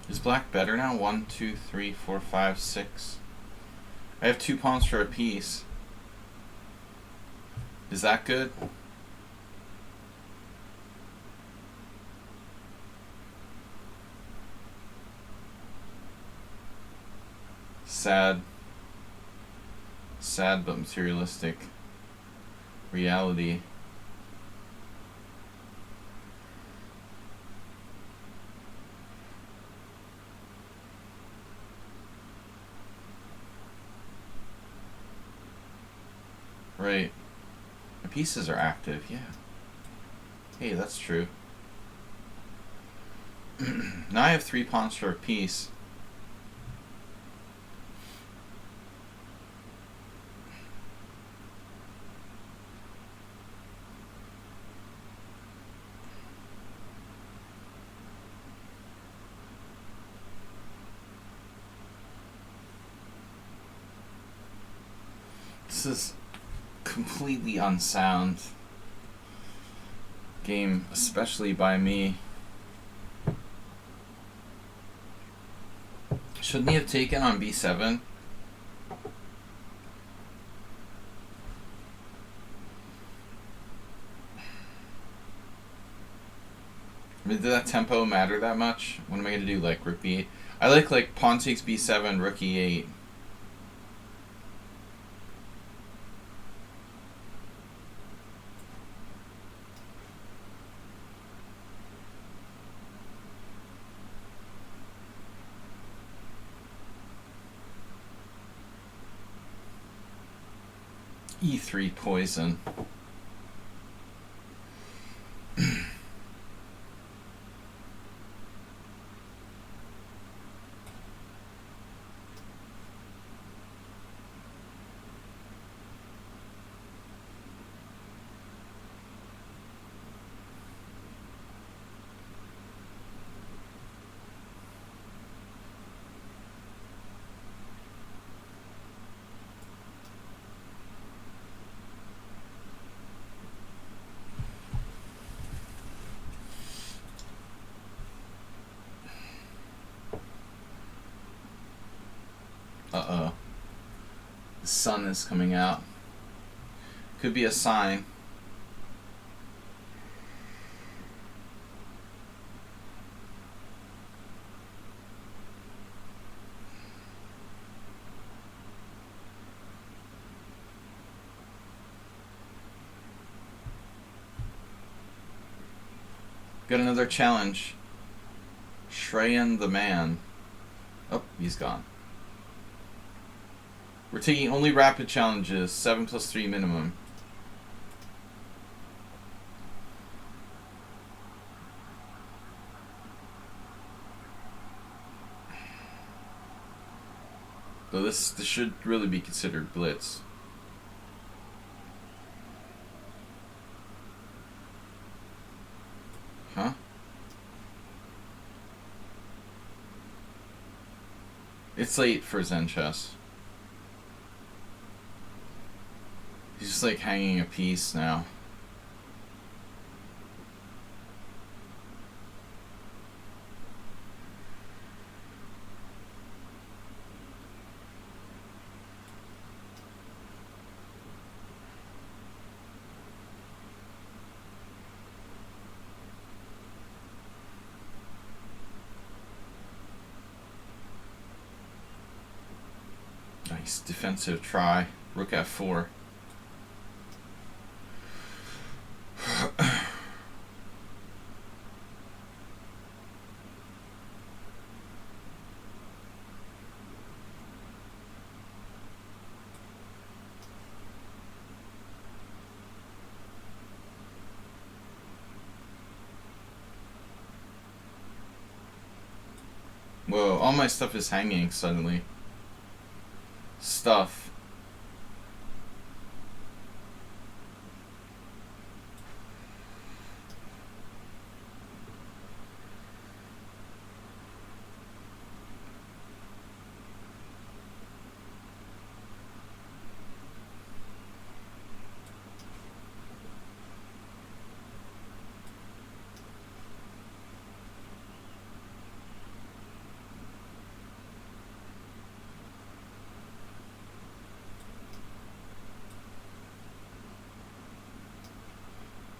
Speaker 1: Is black better now? 1, 2, 3, 4, 5, 6. I have 2 pawns for a piece. Is that good? Sad. Sad but materialistic reality. Right. My pieces are active, yeah. Hey, that's true. Now I have 3 pawns for a piece. This is completely unsound game, especially by me. Shouldn't he have taken on b7? I mean, did that tempo matter that much? What am I going to do, like rook b8? I like pawn takes b7, rook e8. e3 poison. Uh-oh. The sun is coming out. Could be a sign. Got another challenge. Shreyan the man. Oh, he's gone. We're taking only rapid challenges, 7+3 minimum. So this should really be considered blitz. Huh? It's late for Zen chess. He's just like hanging a piece now. Nice defensive try. Rook f4. Whoa, all my stuff is hanging suddenly. Stuff.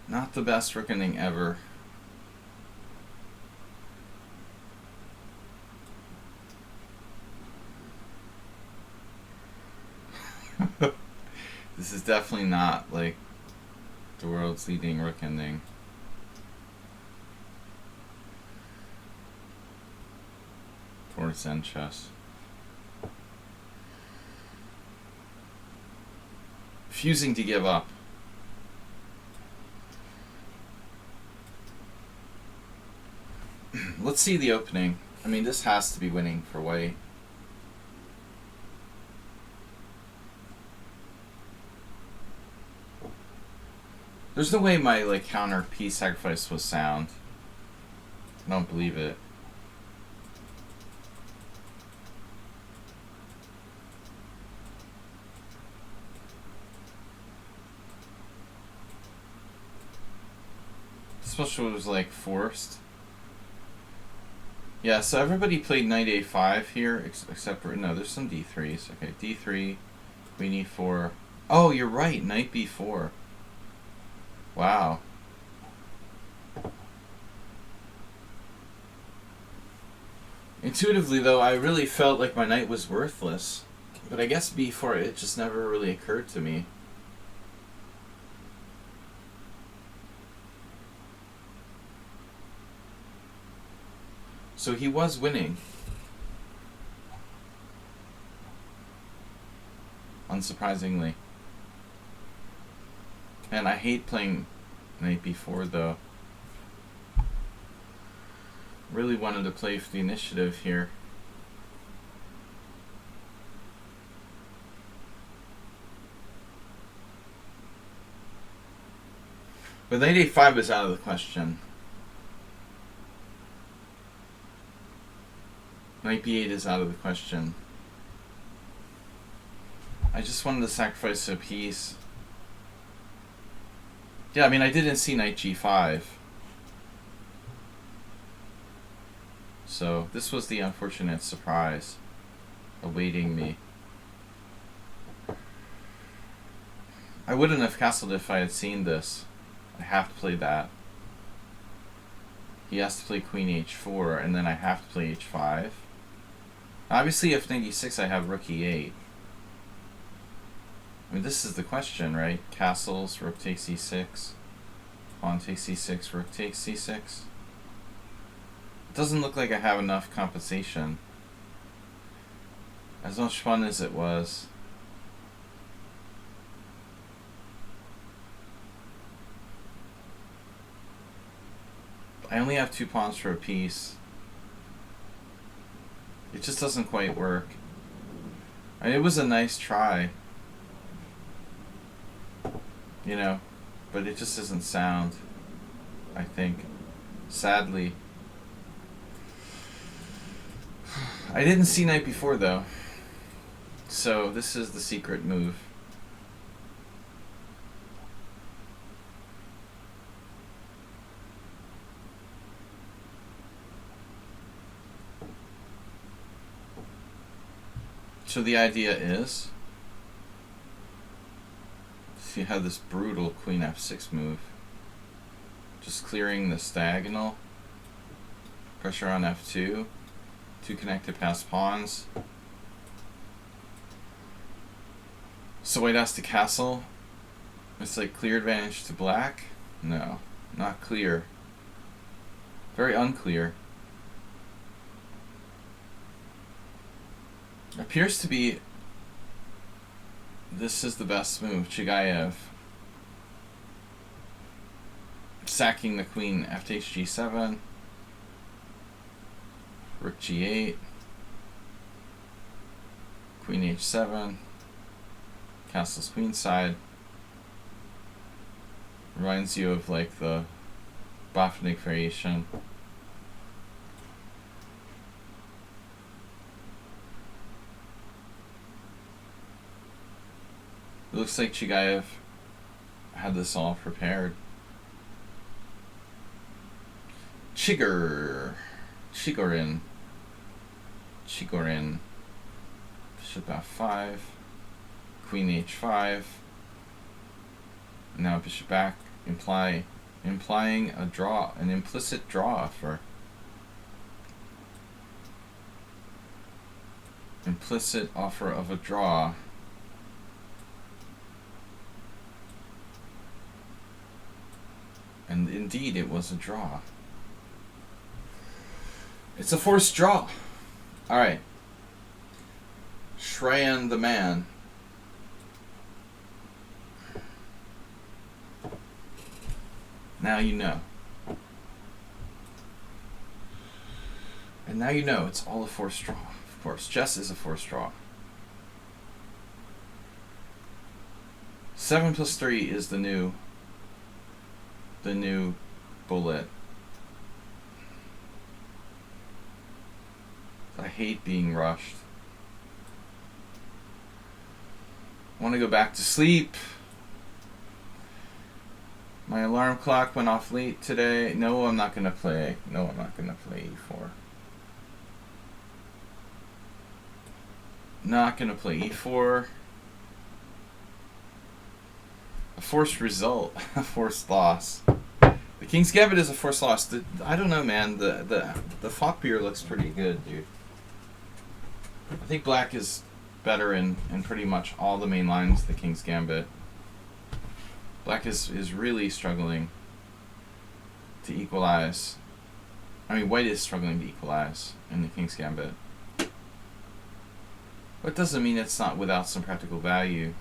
Speaker 1: Not the best reckoning ever. This is definitely not like the world's leading rook ending. For Zen chess. Refusing to give up. Let's see the opening. I mean, this has to be winning for white. There's no way my like counter piece sacrifice was sound. I don't believe it. Especially when it was like forced. Yeah, so everybody played knight a5 here, except for, no, there's some d3s. Okay, d3, queen e4. Oh, you're right, knight b4. Wow. Intuitively, though, I really felt like my knight was worthless. But I guess b4, it just never really occurred to me. So he was winning. Unsurprisingly. And I hate playing knight b4 though. Really wanted to play for the initiative here. But knight a5 is out of the question. Knight b8 is out of the question. I just wanted to sacrifice a piece. Yeah, I mean, I didn't see knight g5. So, this was the unfortunate surprise awaiting me. I wouldn't have castled if I had seen this. I have to play that. He has to play queen h4, and then I have to play h5. Obviously, if knight e6, I have rook e8. I mean, this is the question, right? Castles, rook takes e6, pawn takes e6, rook takes c6. It doesn't look like I have enough compensation. As much fun as it was. I only have 2 pawns for a piece. It just doesn't quite work. I mean, it was a nice try. You know, but it just isn't sound, I think. Sadly. I didn't see night before, though. So, this is the secret move. So the idea is, you have this brutal queen f6 move. Just clearing the diagonal. Pressure on f2. 2 connected passed pawns. So white has to castle. It's like clear advantage to black? No, not clear. Very unclear. Appears to be this is the best move, Chigayev. Sacking the queen, f to hg7. Rook g8. Queen h7. Castles queenside. Reminds you of like the Botvinnik variation. It looks like Chigayev had this all prepared. Chigorin. Bishop f5. Queen h5. Now bishop back, implying a draw, an implicit draw offer. Implicit offer of a draw. And indeed, it was a draw. It's a forced draw. All right. Shrayan the man. Now you know. And now you know it's all a forced draw. Of course, chess is a forced draw. 7 plus 3 is the new bullet. I hate being rushed. I want to go back to sleep. My alarm clock went off late today. No, I'm not going to play. No, I'm not going to play e4. Not going to play e4. A forced result. A forced loss. The King's Gambit is a forced loss. I don't know, man. The Falkbeer looks pretty good, dude. I think black is better in pretty much all the main lines of the King's Gambit. Black is really struggling to equalize. I mean, white is struggling to equalize in the King's Gambit. But it doesn't mean it's not without some practical value.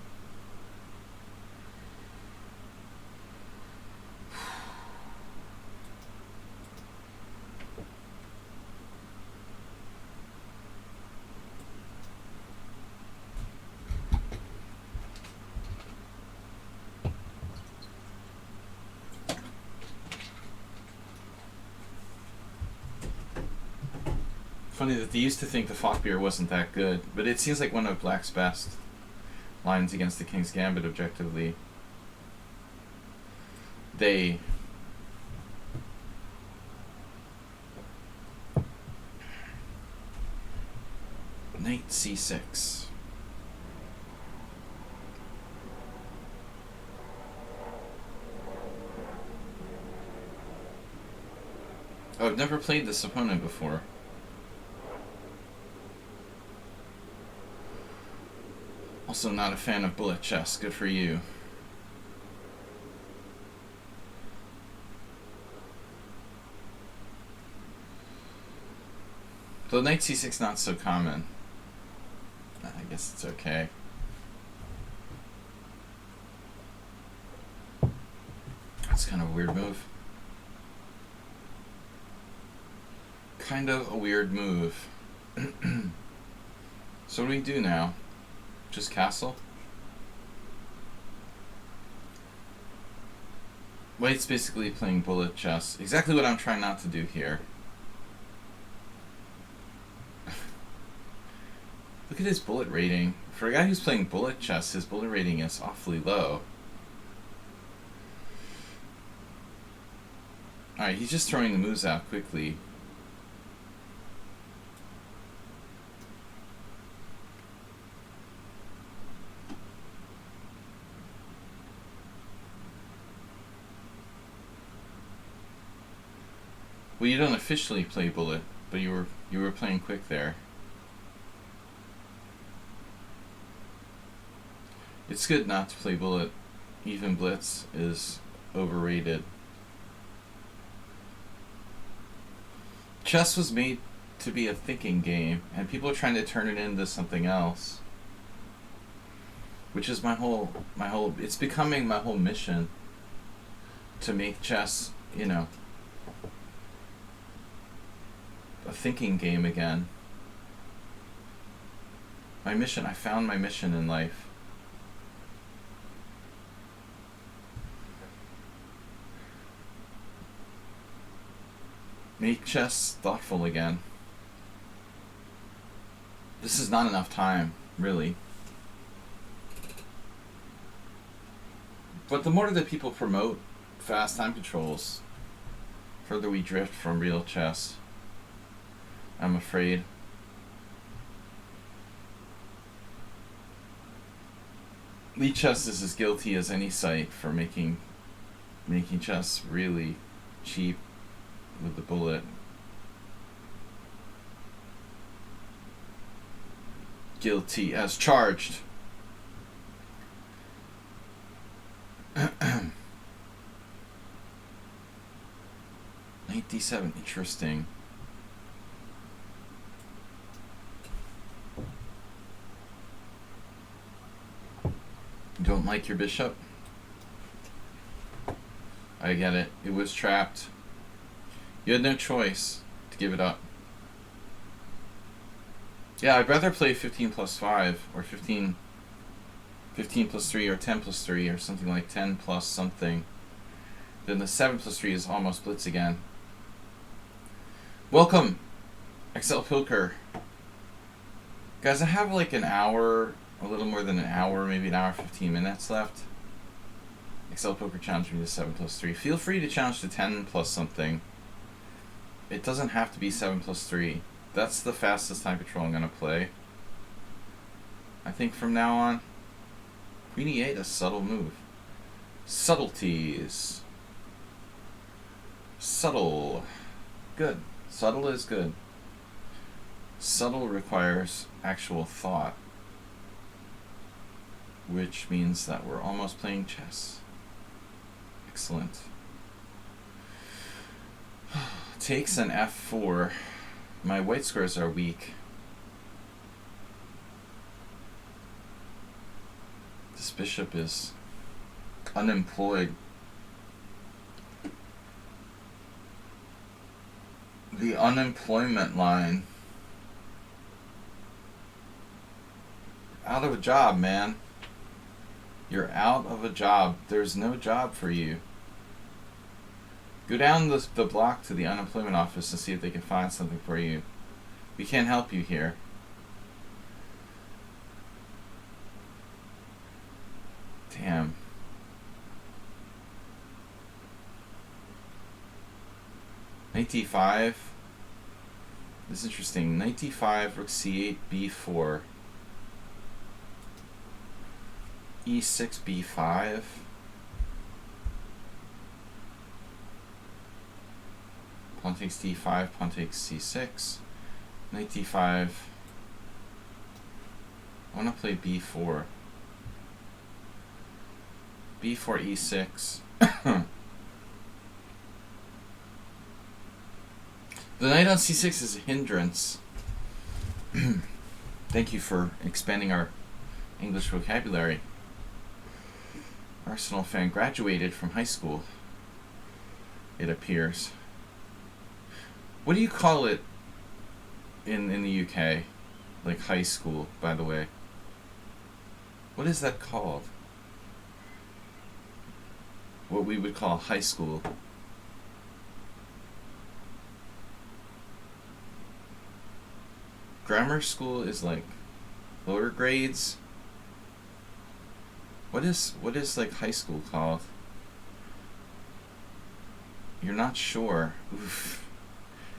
Speaker 1: Funny that they used to think the Falkbeer wasn't that good, but it seems like one of black's best lines against the King's Gambit objectively. Knight c6. Oh, I've never played this opponent before. Also not a fan of bullet chess. Good for you. Though knight c6 not so common. I guess it's okay. That's kind of a weird move. Kind of a weird move. So what do we do now? Just castle? White's basically playing bullet chess. Exactly what I'm trying not to do here. Look at his bullet rating. For a guy who's playing bullet chess, his bullet rating is awfully low. Alright, he's just throwing the moves out quickly. Well, you don't officially play bullet, but you were playing quick there. It's good not to play bullet. Even blitz is overrated. Chess was made to be a thinking game, and people are trying to turn it into something else. Which is my whole it's becoming my whole mission to make chess, you know, a thinking game again. My mission, I found my mission in life. Make chess thoughtful again. This is not enough time, really. But the more that people promote fast time controls, further we drift from real chess. I'm afraid. Lead Chess is as guilty as any site for making chess really cheap with the bullet. Guilty as charged. 97, interesting. You don't like your bishop? I get it. It was trapped. You had no choice to give it up. Yeah, I'd rather play 15 plus 5 or 15 plus 3 or 10 plus 3 or something like 10 plus something. Then the 7 plus 3 is almost blitz again. Welcome, Excel Poker. Guys, I have like an hour, a little more than an hour, maybe an hour 15 minutes left. Excel Poker challenged me to 7 plus 3. Feel free to challenge to 10 plus something. It doesn't have to be 7 plus 3. That's the fastest time control I'm going to play. I think from now on. Queen e8, a subtle move. Subtleties. Subtle. Good. Subtle is good. Subtle requires actual thought, which means that we're almost playing chess. Excellent. Takes an f4. My white squares are weak. This bishop is unemployed. The unemployment line. Out of a job, man. You're out of a job. There's no job for you. Go down the block to the unemployment office and see if they can find something for you. We can't help you here. Damn. Knight d5. This is interesting. Knight d5, rook c8, b4. e6, b5. Pawn takes d5, pawn takes c6. Knight d5. I want to play b4. b4, e6. The knight on c6 is a hindrance. Thank you for expanding our English vocabulary. Arsenal fan graduated from high school, it appears. What do you call it in the UK? Like high school, by the way. What is that called? What we would call high school. Grammar school is like lower grades. What is like high school called? You're not sure. Oof.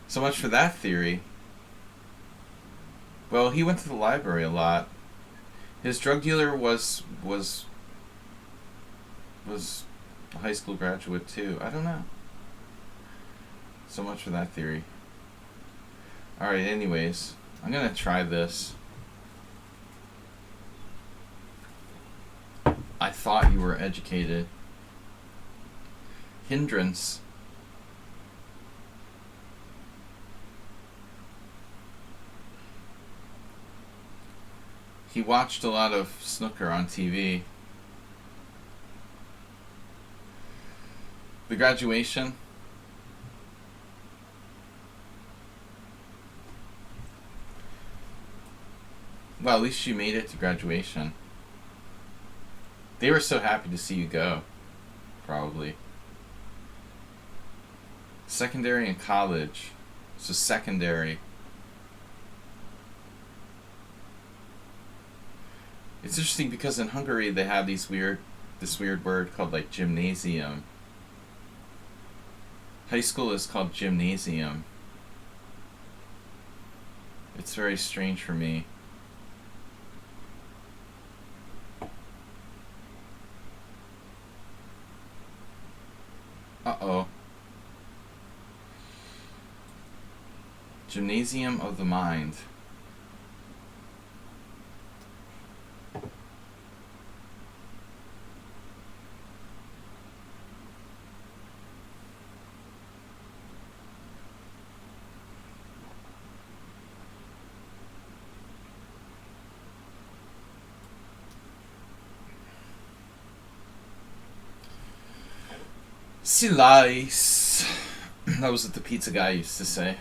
Speaker 1: So much for that theory. Well, he went to the library a lot. His drug dealer was a high school graduate too. I don't know. So much for that theory. Alright, anyways, I'm gonna try this. I thought you were educated. Hindrance. He watched a lot of snooker on TV. The graduation. Well, at least you made it to graduation. They were so happy to see you go. Probably. Secondary and college. So secondary. It's interesting because in Hungary they have this weird word called like gymnasium. High school is called gymnasium. It's very strange for me. Uh-oh. Gymnasium of the mind. Slice. That was what the pizza guy used to say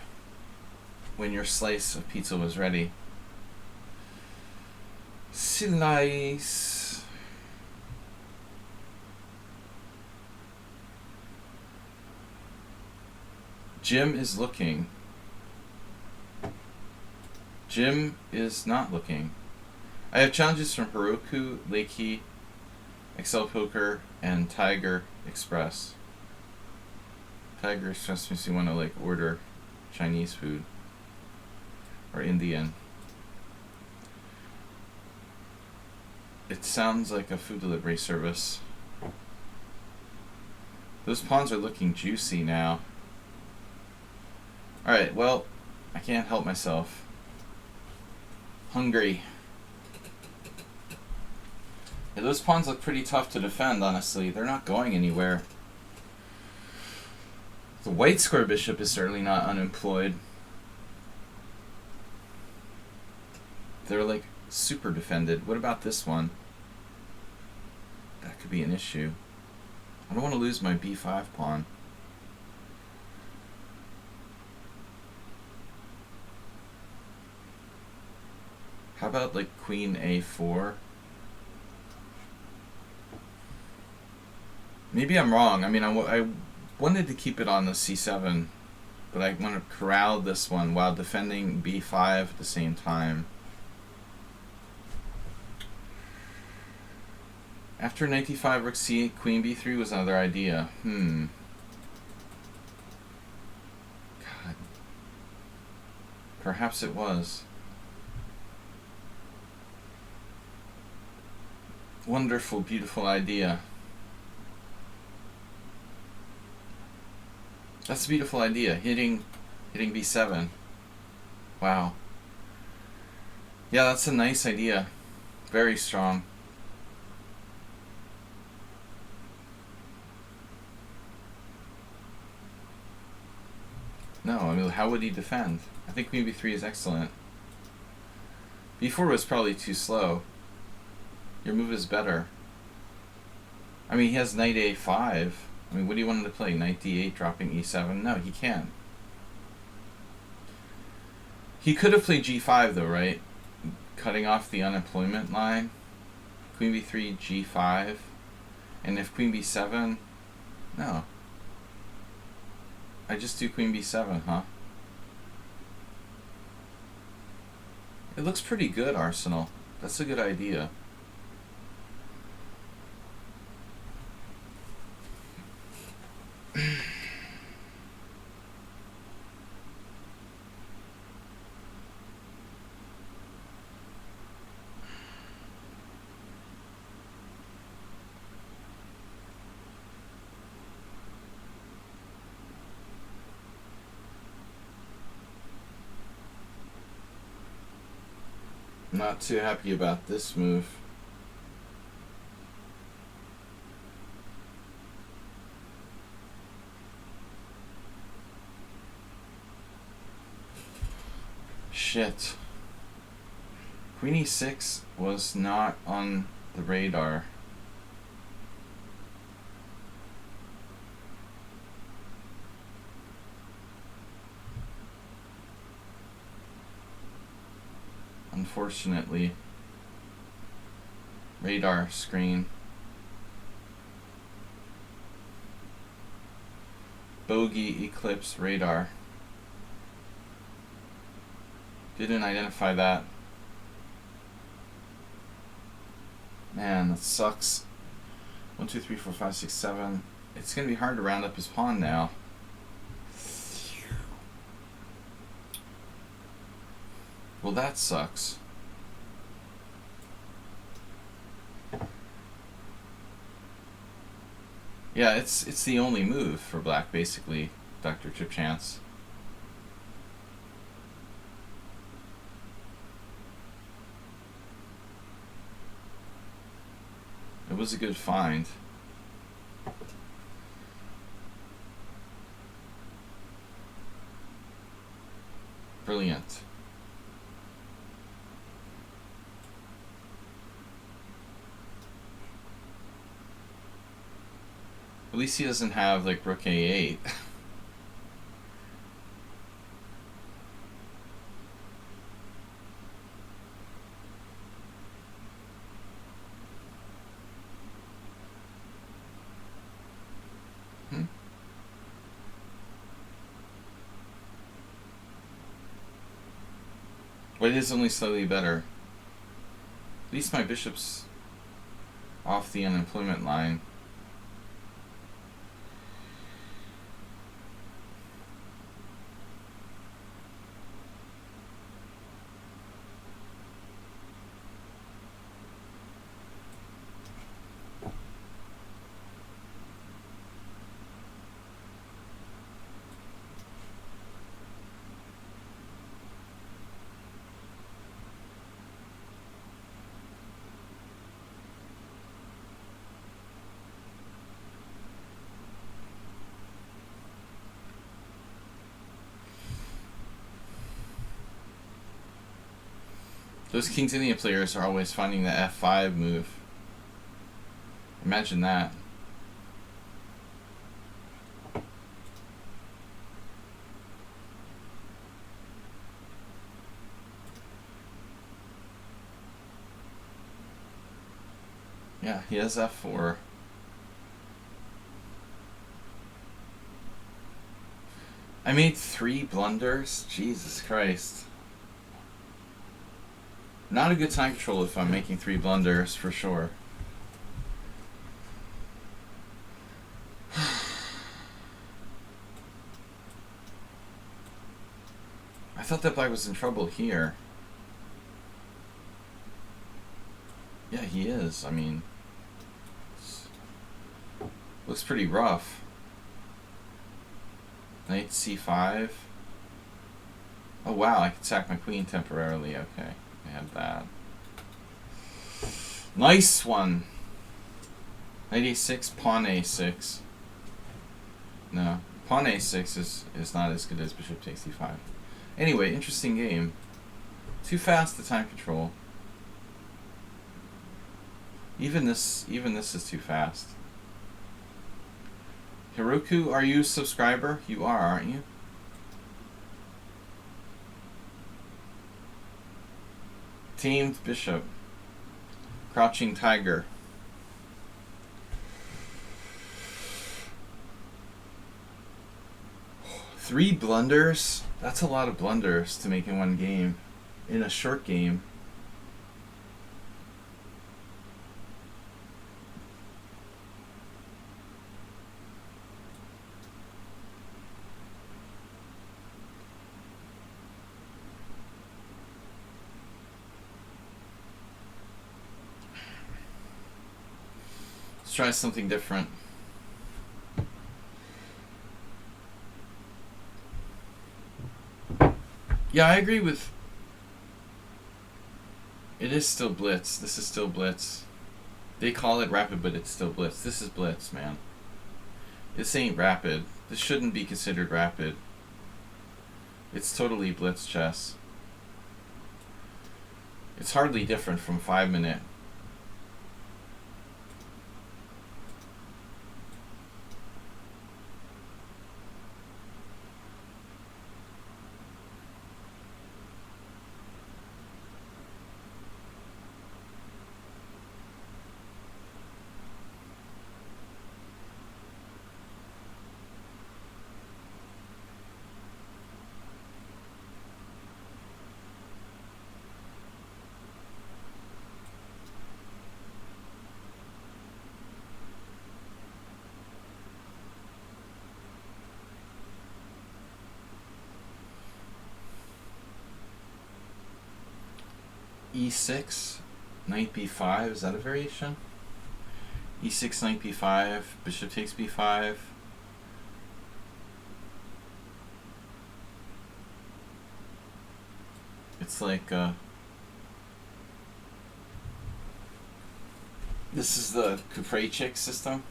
Speaker 1: when your slice of pizza was ready. Slice. Jim is looking. Jim is not looking. I have challenges from Heroku, Lakey, Excel Poker, and Tiger Express. Tiger Express makes you want to like order Chinese food or Indian. It sounds like a food delivery service. Those pawns are looking juicy now. Alright, well, I can't help myself. Hungry. Yeah, those pawns look pretty tough to defend, honestly. They're not going anywhere. The white square bishop is certainly not unemployed. They're like super defended. What about this one? That could be an issue. I don't want to lose my b5 pawn. How about like queen a4? Maybe I'm wrong. I mean, I wanted to keep it on the c7, but I want to corral this one while defending b5 at the same time. After knight d5, rook c, queen b3 was another idea. God. Perhaps it was. Wonderful, beautiful idea. That's a beautiful idea. Hitting b7. Wow. Yeah, that's a nice idea. Very strong. No, I mean, how would he defend? I think queen b3 is excellent. B4 was probably too slow. Your move is better. I mean, he has knight a5. I mean, what do you want him to play? Knight d8, dropping e7? No, he can't. He could have played g5 though, right? Cutting off the unemployment line. Queen b3, g5. And if queen b7... No. I just do queen b7, huh? It looks pretty good, Arsenal. That's a good idea. Not too happy about this move. Shit. Queen e6 was not on the radar. Unfortunately. Radar screen. Bogey, eclipse, radar. Didn't identify that. Man, that sucks. 1, 2, 3, 4, 5, 6, 7. It's gonna be hard to round up his pawn now. Well, that sucks. Yeah, it's the only move for black, basically, Dr. Chip Chance. It was a good find. Brilliant. At least he doesn't have like rook a8. But it is only slightly better. At least my bishop's off the unemployment line. Those King's Indian players are always finding the F5 move. Imagine that. Yeah, he has F4. I made 3 blunders? Jesus Christ. Not a good time control if I'm making 3 blunders, for sure. I thought that black was in trouble here. Yeah, he is. I mean, looks pretty rough. Knight c5. Oh wow, I can sack my queen temporarily. Okay. I had that. Nice one. Knight a6, pawn a6. No, pawn a6 is not as good as bishop takes e5. Anyway, interesting game. Too fast, the time control. Even this is too fast. Hiroku, are you a subscriber? You are, aren't you? Tamed Bishop. Crouching Tiger. Three blunders? That's a lot of blunders to make in one game. In a short game. Let's try something different. Yeah, I agree with... It is still Blitz. This is still Blitz. They call it Rapid, but it's still Blitz. This is Blitz, man. This ain't Rapid. This shouldn't be considered Rapid. It's totally Blitz chess. It's hardly different from 5-minute. E6, knight b5, is that a variation? E6, knight b5, bishop takes b5. It's like, this is the Kuprejcik system.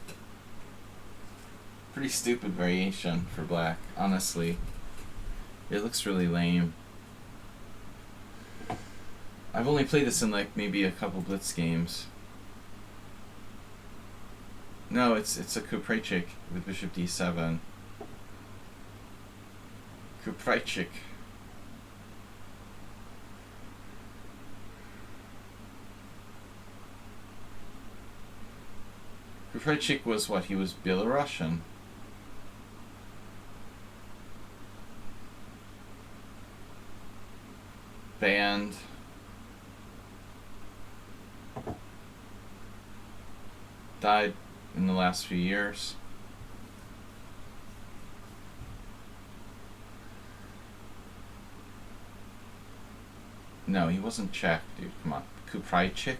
Speaker 1: Pretty stupid variation for black, honestly. It looks really lame. I've only played this in like maybe a couple Blitz games. No, it's a Kuprejcik with bishop d7. Kuprejcik. Kuprejcik was what? He was Belarusian. Banned. Died in the last few years. No, he wasn't Czech, dude. Come on. Kuprejcik?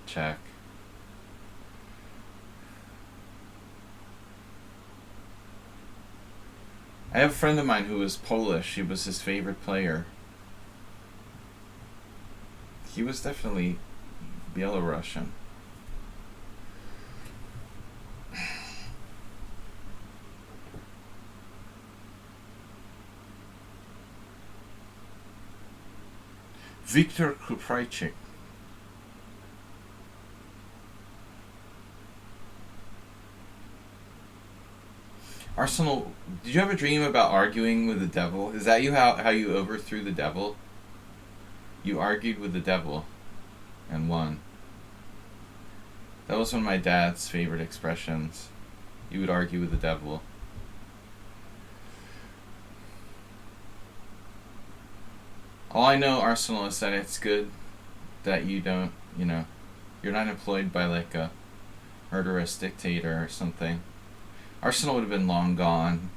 Speaker 1: Czech. I have a friend of mine who was Polish. He was his favorite player. He was definitely Belarusian. Viktor Kuprejcik. Arsenal, did you have a dream about arguing with the devil? Is that how you overthrew the devil? You argued with the devil and won. That was one of my dad's favorite expressions. You would argue with the devil. All I know, Arsenal, is that it's good that you don't, you're not employed by like a murderous dictator or something. Arsenal would have been long gone.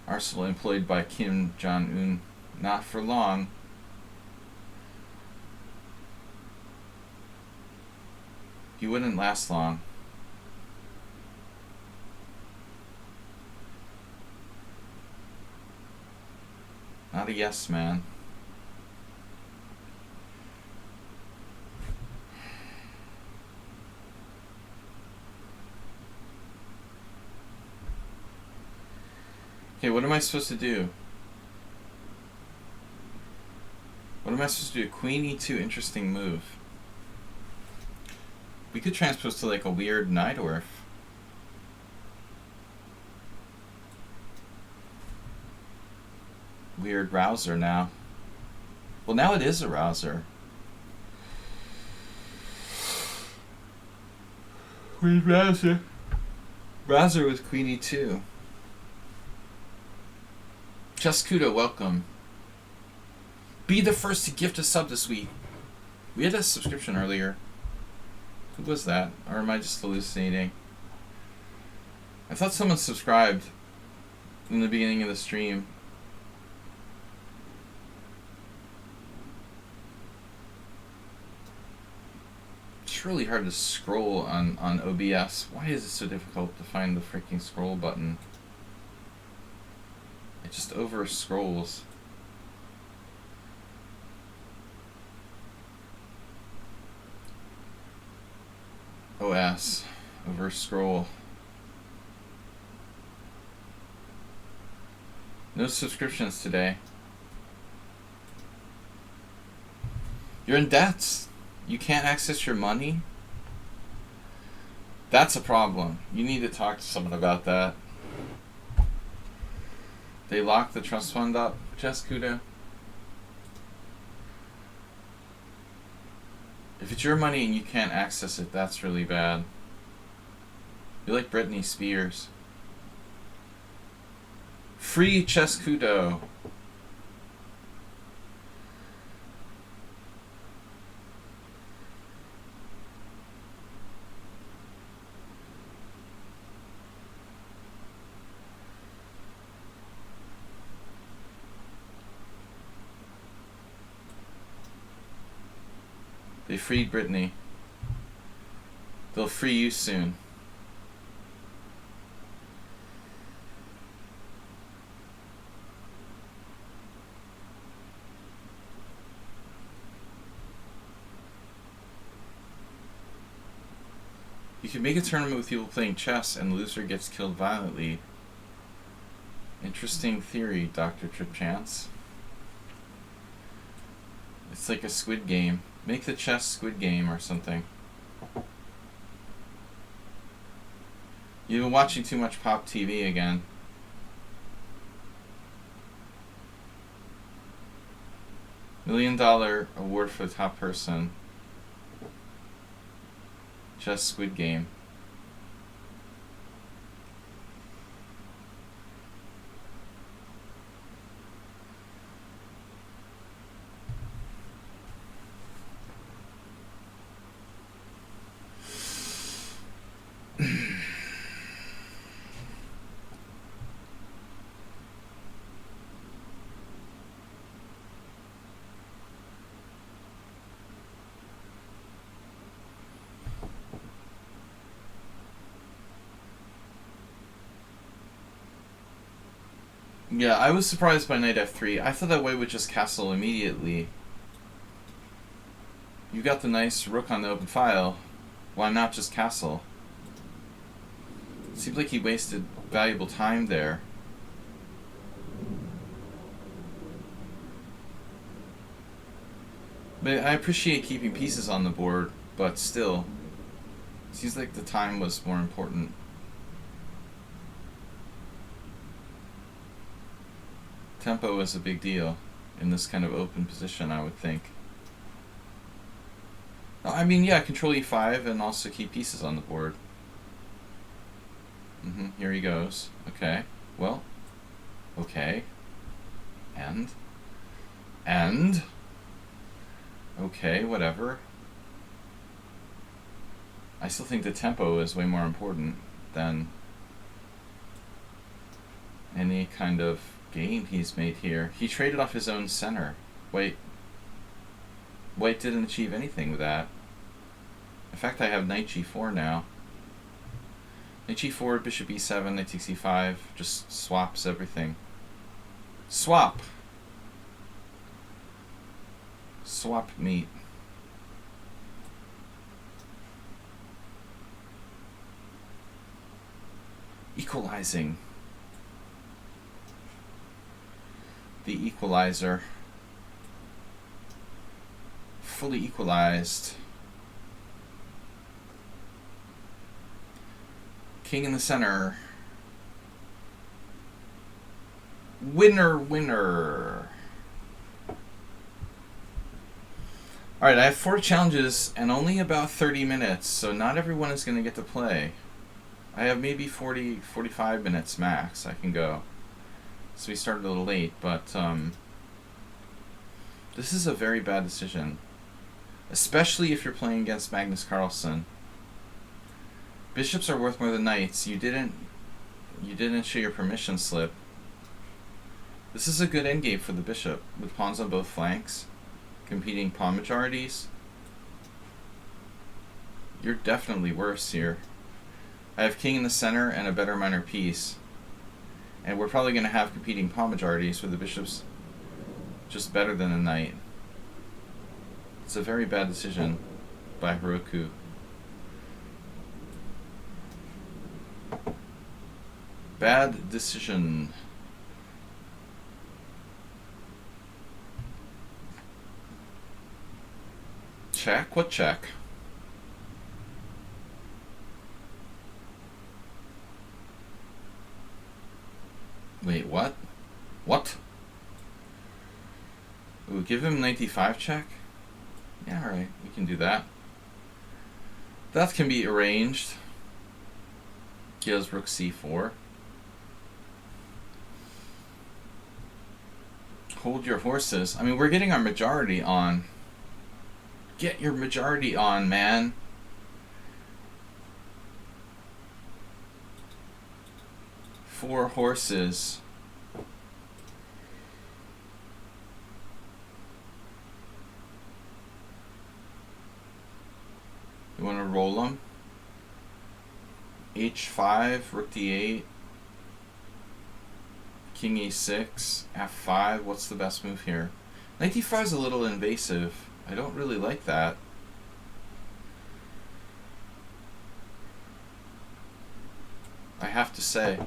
Speaker 1: Arsenal employed by Kim Jong-un, not for long. He wouldn't last long. Not a yes man. Okay, what am I supposed to do? What am I supposed to do? Queen e2, interesting move. We could transpose to like a weird Najdorf. Weird rouser now. Well, now it is a rouser. Weird rouser. Rouser with Queen e2. Chescudo, welcome. Be the first to gift a sub this week. We had a subscription earlier. Who was that? Or am I just hallucinating? I thought someone subscribed in the beginning of the stream. It's really hard to scroll on OBS. Why is it so difficult to find the freaking scroll button? It just over scrolls. OS over scroll. No subscriptions today. You're in debt. You can't access your money. That's a problem. You need to talk to someone about that. They locked the trust fund up, Chescudo. If it's your money and you can't access it, that's really bad. You're like Britney Spears. Free Chescudo. They freed Britney. They'll free you soon. You can make a tournament with people playing chess and the loser gets killed violently. Interesting theory, Dr. Tripchance. It's like a Squid Game. Make the chess Squid Game or something. You've been watching too much Pop TV again. $1 million award for the top person. Chess Squid Game. Yeah, I was surprised by knight f3. I thought that white would just castle immediately. You got the nice rook on the open file. Why not just castle? It seemed like he wasted valuable time there. But I appreciate keeping pieces on the board, but still, it seems like the time was more important. Tempo is a big deal in this kind of open position, I would think. I mean, yeah, control e5 and also keep pieces on the board. Here he goes. Okay. Well. Okay. And. Okay, whatever. I still think the tempo is way more important than any kind of gain he's made here. He traded off his own center. White didn't achieve anything with that. In fact, I have knight g4 now. Knight g4, bishop e7, knight takes e5. Just swaps everything. Swap! Swap meet. Equalizing. The equalizer. fully equalized. King in the center. Winner, winner. Alright, I have 4 challenges and only about 30 minutes, so not everyone is going to get to play. I have maybe 45 minutes max I can go. So we started a little late, but this is a very bad decision. Especially if you're playing against Magnus Carlsen. Bishops are worth more than knights. You didn't show your permission slip. This is a good endgame for the bishop, with pawns on both flanks, competing pawn majorities. You're definitely worse here. I have king in the center and a better minor piece. And we're probably going to have competing pawn majorities where the bishop's just better than a knight. It's a very bad decision by Heroku. Bad decision. Check? What check? Wait, what? What? Ooh, give him 95 check? Yeah, alright, we can do that. That can be arranged. He has rook c4. Hold your horses. I mean, we're getting our majority on. Get your majority on, man. Four horses. You want to roll them? h5, rook d8, king e6, f5. What's the best move here? Knight d5 is a little invasive. I don't really like that. I have to say.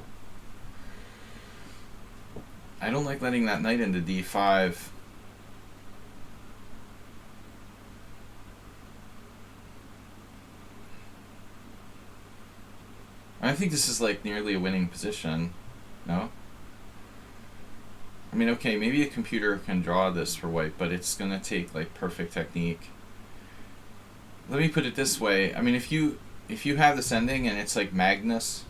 Speaker 1: I don't like letting that knight into d5. I think this is like nearly a winning position. No? I mean, okay, maybe a computer can draw this for white, but it's gonna take like perfect technique. Let me put it this way. I mean, if you have this ending and it's like Magnus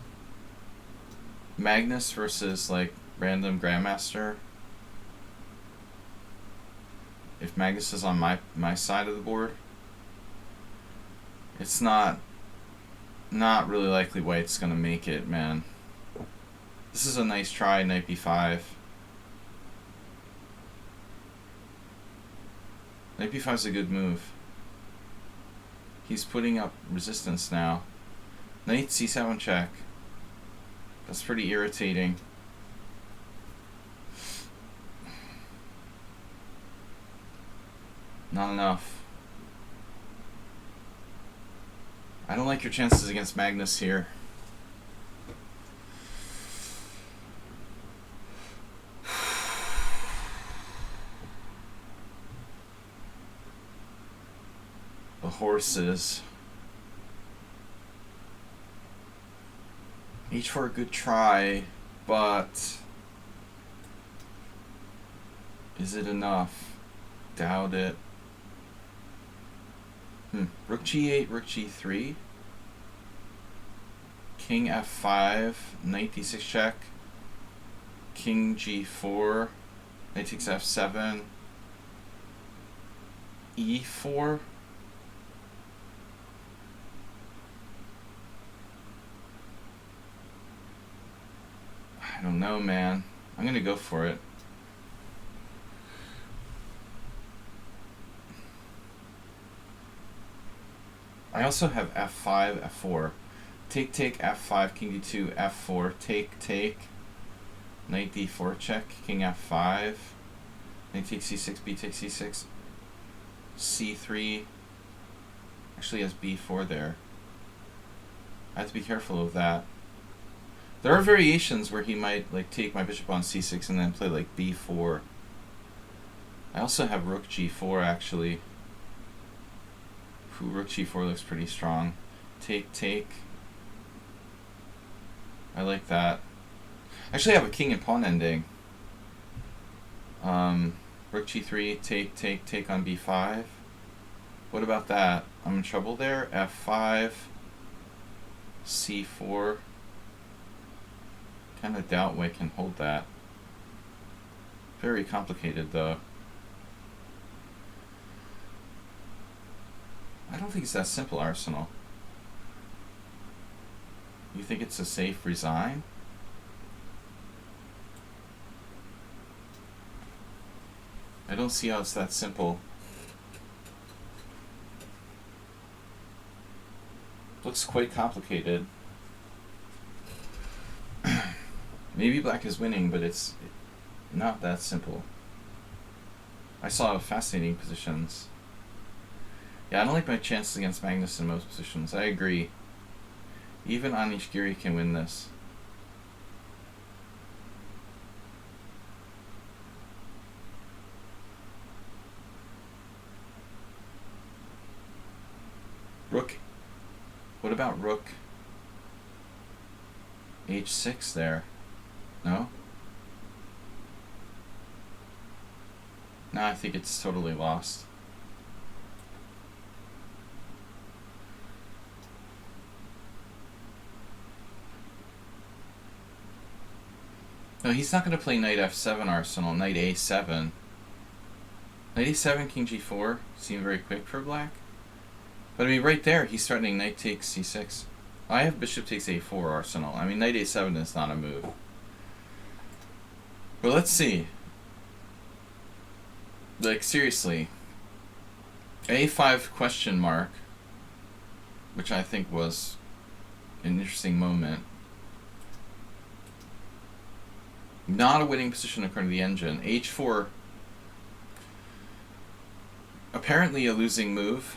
Speaker 1: versus like random Grandmaster. If Magnus is on my side of the board, it's not really likely white's gonna make it, man. This is a nice try, knight b5. Knight b5 is a good move. He's putting up resistance now. Knight c7 check. That's pretty irritating. Not enough. I don't like your chances against Magnus here. The horses. H4 a good try, but is it enough? Doubt it. Rook g8, rook g3, king f5, knight d6 check, king g4, knight takes f7, e4. I don't know, man. I'm gonna go for it. I also have f5, f4. Take, take, f5, king d2, f4, take, take. Knight d4 check, king f5. Knight takes c6, b takes c6. c3. Actually has b4 there. I have to be careful of that. There are variations where he might like take my bishop on c6 and then play like b4. I also have rook g4 actually. Ooh, rook g4 looks pretty strong. Take. I like that. Actually, I have a king and pawn ending. Rook g3, take on b5. What about that? I'm in trouble there. f5, c4. Kind of doubt White can hold that. Very complicated, though. I don't think it's that simple, Arsenal. You think it's a safe resign? I don't see how it's that simple. Looks quite complicated. Maybe black is winning, but it's not that simple. I saw fascinating positions. Yeah, I don't like my chances against Magnus in most positions. I agree. Even Anish Giri can win this. Rook. What about rook h6 there? No? No, I think it's totally lost. No, he's not going to play knight f7, Arsenal. Knight a7. Knight a7, king g4 seemed very quick for black. But I mean, right there, he's threatening knight takes c6. I have bishop takes a4, Arsenal. I mean, knight a7 is not a move. But let's see. Like, seriously. a5 question mark, which I think was an interesting moment. Not a winning position according to the engine. h4, apparently a losing move.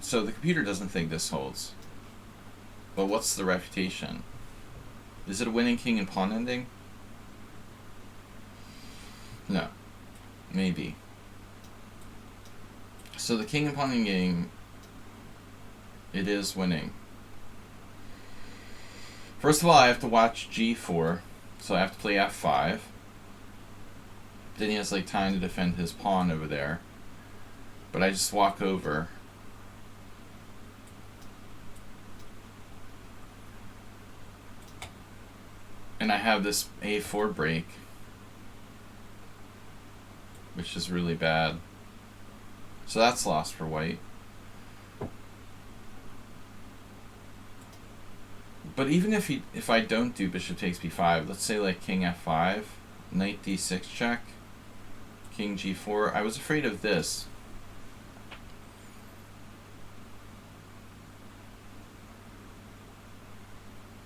Speaker 1: So the computer doesn't think this holds. But what's the refutation? Is it a winning king and pawn ending? No. Maybe. So the king and pawn ending, it is winning. First of all, I have to watch g4, so I have to play f5. Then he has like time to defend his pawn over there. But I just walk over. And I have this a4 break, which is really bad. So that's lost for white. But even if I don't do bishop takes b5, let's say like king f5, knight d6 check, king g4. I was afraid of this.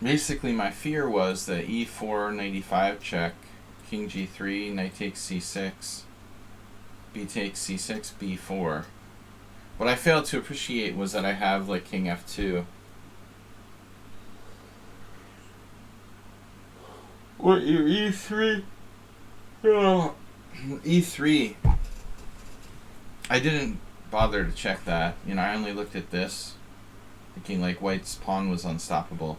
Speaker 1: Basically, my fear was that e4, knight e5 check, king g3, knight takes c6, b takes c6, b4. What I failed to appreciate was that I have like king f2. What, your e3? Oh. e3. I didn't bother to check that. You know, I only looked at this, thinking like white's pawn was unstoppable.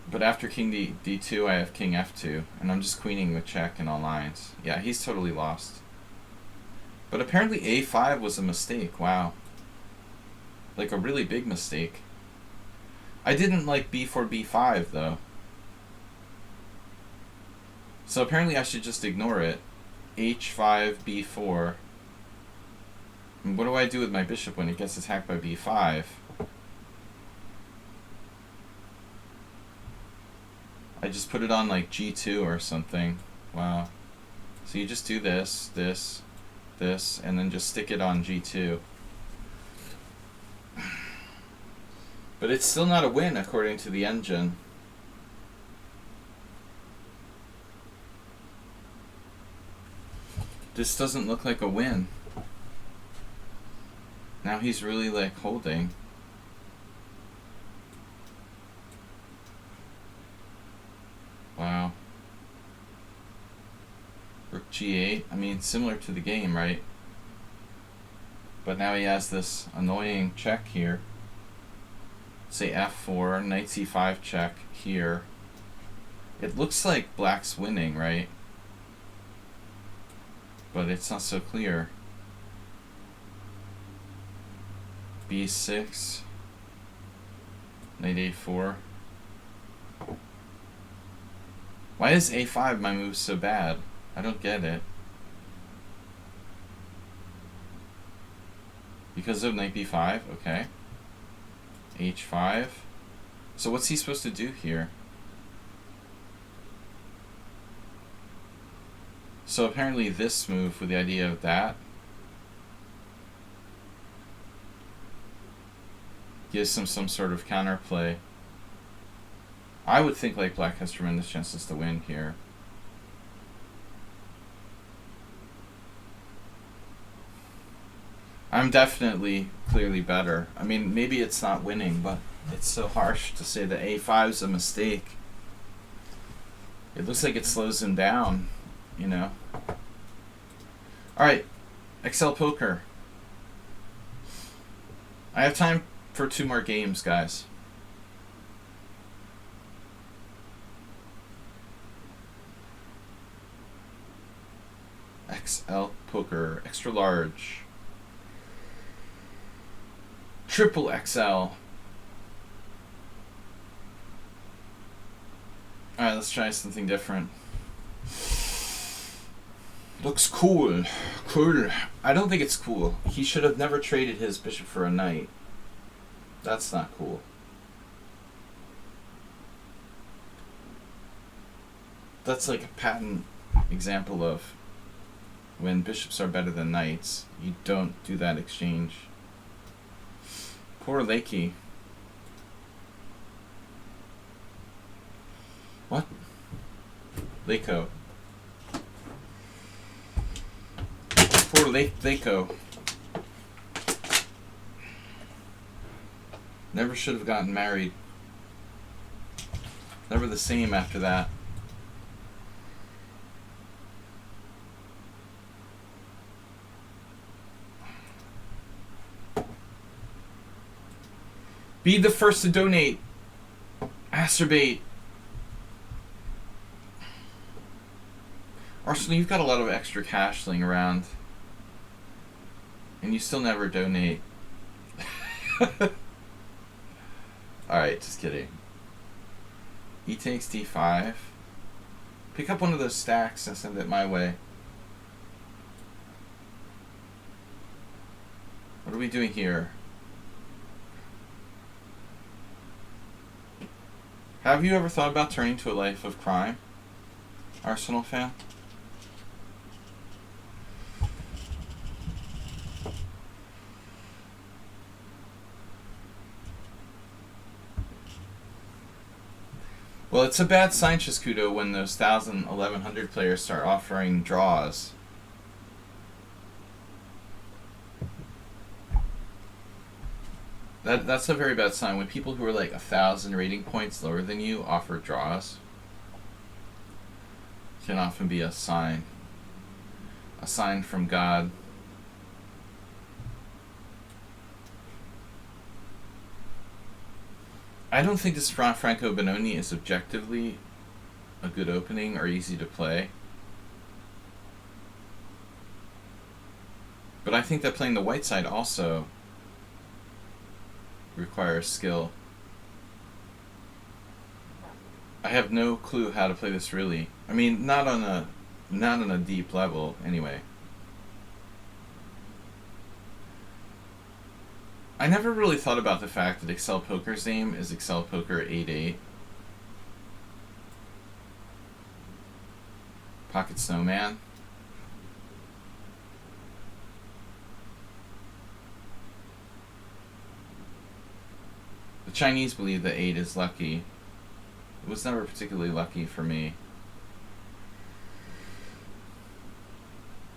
Speaker 1: But after king d2, I have king f2, and I'm just queening with check in all lines. Yeah, he's totally lost. But apparently a5 was a mistake. Wow. Like a really big mistake. I didn't like b4, b5, though. So apparently I should just ignore it. h5, b4. And what do I do with my bishop when it gets attacked by b5? I just put it on like g2 or something. Wow. So you just do this, this, this, and then just stick it on g2. But it's still not a win according to the engine. This doesn't look like a win. Now he's really like holding. Wow. Rook G8. I mean, similar to the game, right? But now he has this annoying check here. Say F4, knight C5 check here. It looks like black's winning, right? But it's not so clear. B6. Knight A4. Why is A5 my move so bad? I don't get it. Because of knight B5? Okay. H5. So what's he supposed to do here? So apparently this move with the idea of that gives him some sort of counterplay. I would think like black has tremendous chances to win here. I'm definitely clearly better. I mean, maybe it's not winning, but it's so harsh to say that A5's a mistake. It looks like it slows him down, you know. Alright, Excel Poker. I have time for 2 more games, guys. XL Poker, extra large. Triple XL. Alright, let's try something different. Looks cool. Cool. I don't think it's cool. He should have never traded his bishop for a knight. That's not cool. That's like a patent example of when bishops are better than knights. You don't do that exchange. Poor Lakey. What? Lako. Poor Lako. Never should have gotten married. Never the same after that. Be the first to donate. Acerbate. Arsenal, you've got a lot of extra cash laying around. And you still never donate. Alright, just kidding. E takes D5. Pick up one of those stacks and send it my way. What are we doing here? Have you ever thought about turning to a life of crime, Arsenal fan? Well, it's a bad sign, Chescudo, when those 1,000, 1,100 players start offering draws. That's a very bad sign. When people who are like 1,000 rating points lower than you offer draws, it can often be a sign from God. I don't think this Franco Benoni is objectively a good opening or easy to play. But I think that playing the white side also requires skill. I have no clue how to play this really. I mean, not on a deep level anyway. I never really thought about the fact that Excel Poker's name is Excel Poker 88. Pocket Snowman. The Chinese believe that 8 is lucky. It was never particularly lucky for me.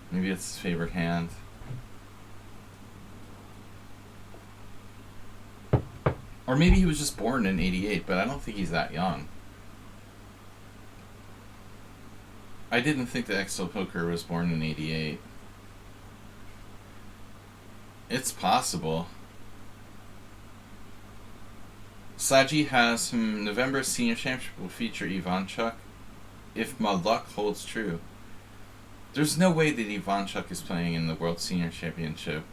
Speaker 1: Maybe it's his favorite hand. Or maybe he was just born in 88, but I don't think he's that young. I didn't think that XL Poker was born in '88. It's possible. Saji has November Senior Championship will feature Ivanchuk if my luck holds true. There's no way that Ivanchuk is playing in the World Senior Championship.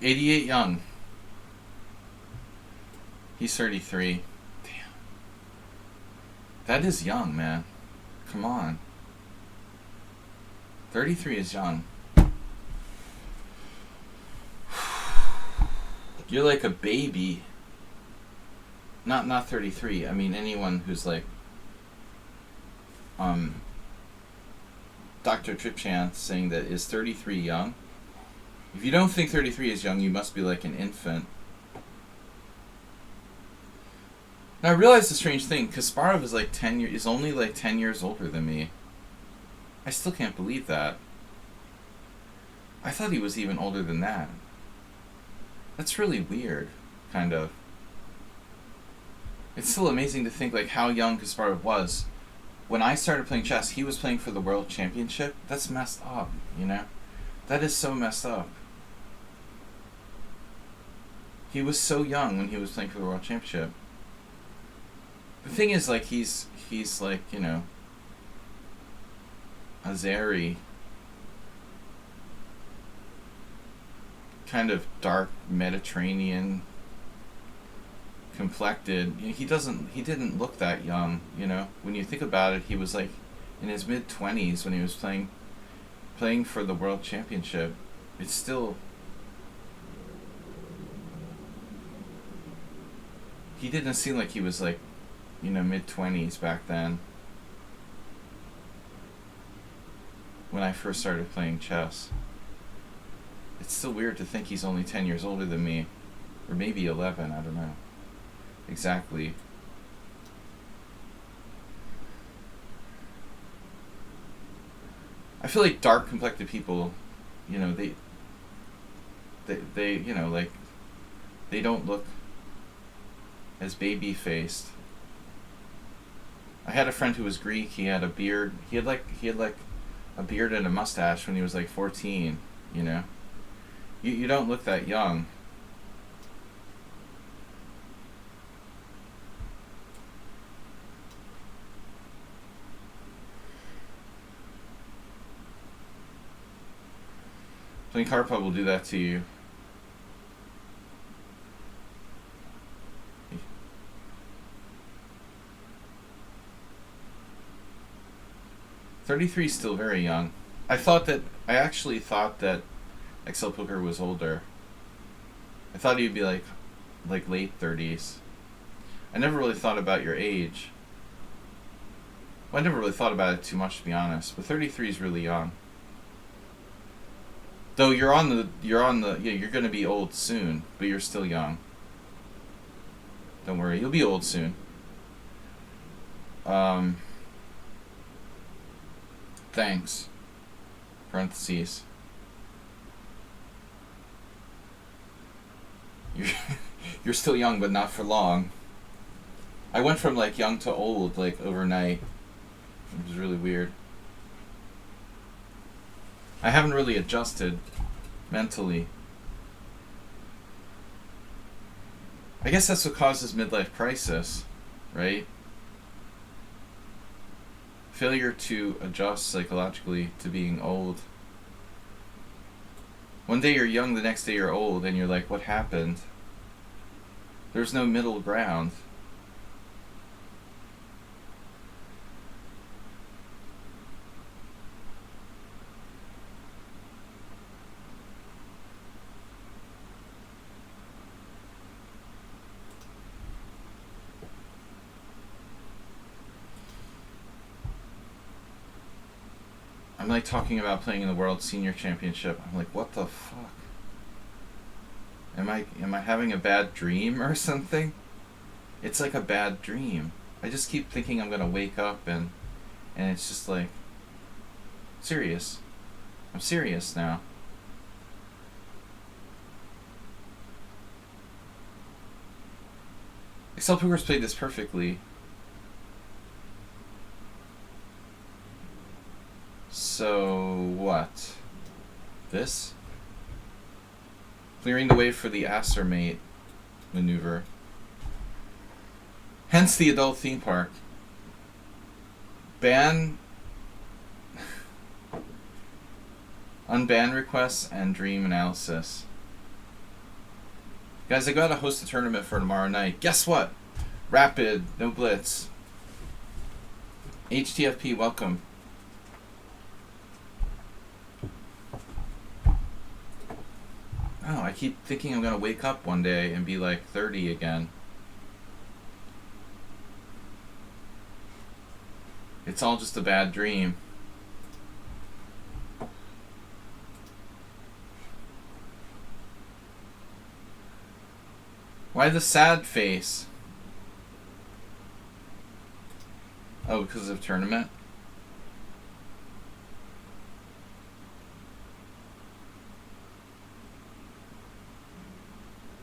Speaker 1: '88 Young. He's 33. Damn. That is young, man. Come on. 33 is young. You're like a baby. Not 33. I mean anyone who's like Dr. Tripchant saying that is 33 young. If you don't think 33 is young, you must be like an infant. Now I realized a strange thing. Kasparov is like is only like 10 years older than me. I still can't believe that. I thought he was even older than that. That's really weird, kind of. It's still amazing to think like how young Kasparov was. When I started playing chess, he was playing for the World Championship. That's messed up, you know? That is so messed up. He was so young when he was playing for the World Championship. The thing is, like, he's like, you know, Azeri, kind of dark Mediterranean complected. He didn't look that young, you know. When you think about it, he was like in his mid-20s when he was playing for the World Championship. It's still, he didn't seem like he was like, you know, mid-20s back then when I first started playing chess. It's still weird to think he's only 10 years older than me, or maybe 11, I don't know exactly. I feel like dark complected people, you know, they you know, like, they don't look as baby faced. I had a friend who was Greek. He had a beard. He had like a beard and a mustache when he was like 14, you know. You don't look that young. Playing Karpov will do that to you. .33 is still very young. I actually thought that XL Poker was older. I thought he'd be like late 30s. I never really thought about your age. Well, I never really thought about it too much, to be honest. But 33 is really young. Though you're gonna be old soon, but you're still young. Don't worry, you'll be old soon. Thanks. Parentheses. You're still young, but not for long. I went from like young to old like overnight. It was really weird. I haven't really adjusted mentally. I guess that's what causes midlife crisis, right? Failure to adjust psychologically to being old. One day you're young, the next day you're old, and you're like, what happened? There's no middle ground. I'm like talking about playing in the World Senior Championship. I'm like, what the fuck? Am I having a bad dream or something? It's like a bad dream. I just keep thinking I'm gonna wake up and it's just like serious. I'm serious now. Excel Poker's played this perfectly. So, what? This? Clearing the way for the Aster mate maneuver. Hence the adult theme park. Ban... Unban requests and dream analysis. Guys, I gotta host a tournament for tomorrow night. Guess what? Rapid, no blitz. HTFP, welcome. Oh, I keep thinking I'm gonna wake up one day and be like 30 again. It's all just a bad dream. Why the sad face? Oh, because of tournament?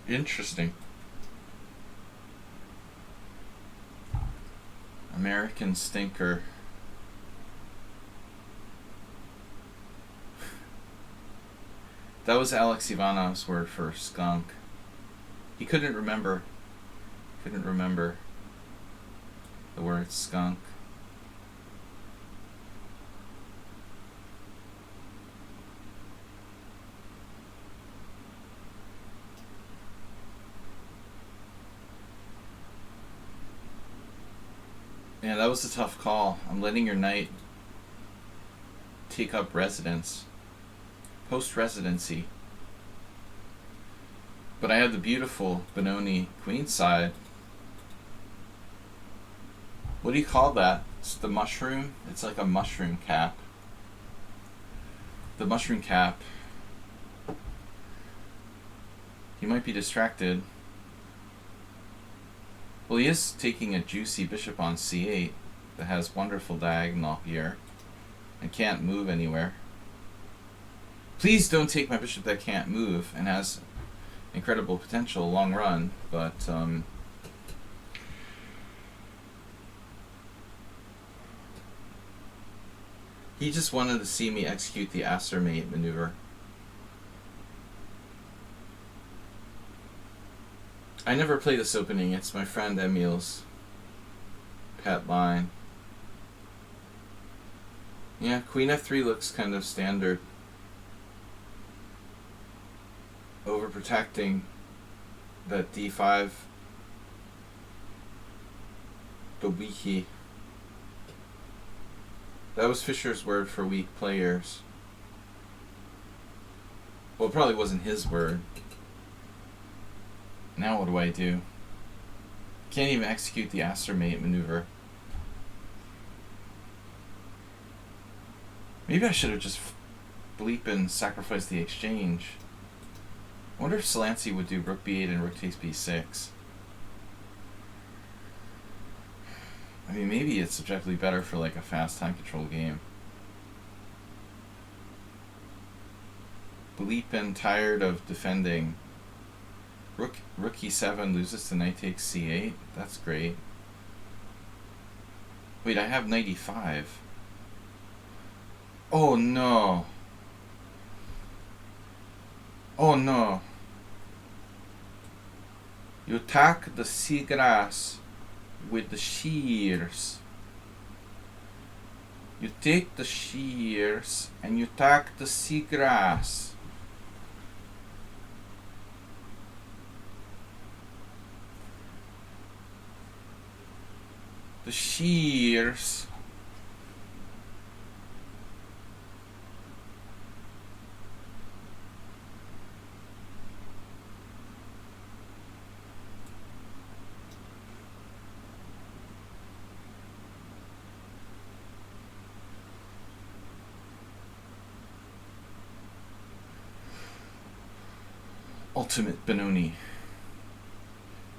Speaker 1: Interesting. American stinker. That was Alex Ivanov's word for skunk. He couldn't remember the word skunk. Yeah, that was a tough call. I'm letting your knight take up residence. Post-residency. But I have the beautiful Benoni queenside. What do you call that? It's the mushroom? It's like a mushroom cap. The mushroom cap. He might be distracted. Well, he is taking a juicy bishop on c8 that has wonderful diagonal here and can't move anywhere. Please don't take my bishop that can't move and has incredible potential long run, but he just wanted to see me execute the Aster mate maneuver. I never play this opening. It's my friend Emil's pet line. Yeah, Queen F3 looks kind of standard. Overprotecting that D5. The weakie. That was Fisher's word for weak players. Well, it probably wasn't his word. Now what do I do? Can't even execute the Aster mate maneuver. Maybe I should have just bleep and sacrificed the exchange. I wonder if Salancy would do rook b8 and rook takes b6. I mean, maybe it's subjectively better for like a fast time control game. Bleep and tired of defending. Rook e7 loses to knight takes c8. That's great. Wait, I have knight e5. Oh no. Oh no. You attack the seagrass with the shears. You take the shears and you attack the seagrass. The shears. Ultimate Benoni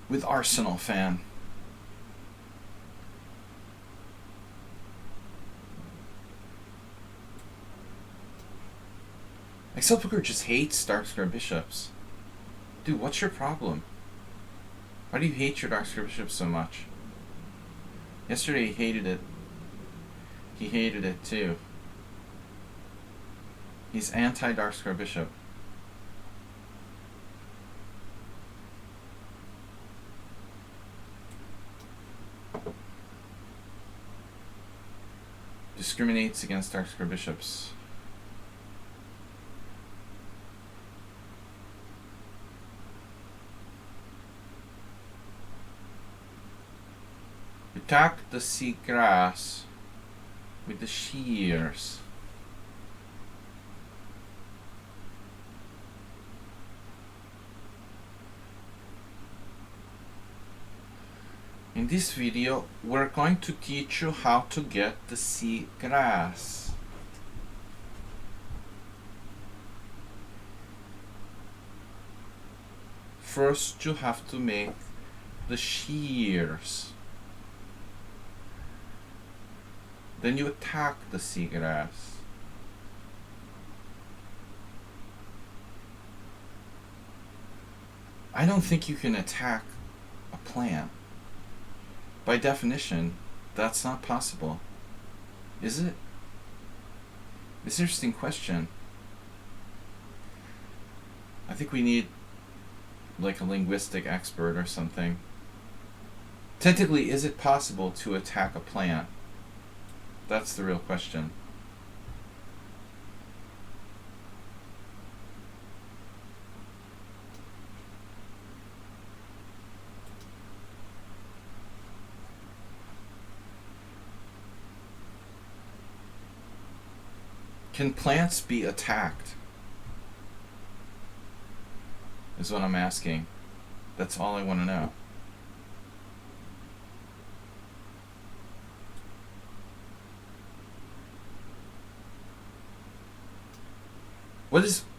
Speaker 1: with Arsenal fan. Excel Booker just hates dark square bishops. Dude, what's your problem? Why do you hate your dark square bishop so much? Yesterday he hated it. He hated it too. He's anti-dark square bishop. Discriminates against dark square bishops. Attack the seagrass with the shears. In this video, we're going to teach you how to get the seagrass. First, you have to make the shears. Then you attack the seagrass. I don't think you can attack a plant. By definition, that's not possible. Is it? It's an interesting question. I think we need like a linguistic expert or something. Technically, is it possible to attack a plant? That's the real question. Can plants be attacked? Is what I'm asking. That's all I want to know.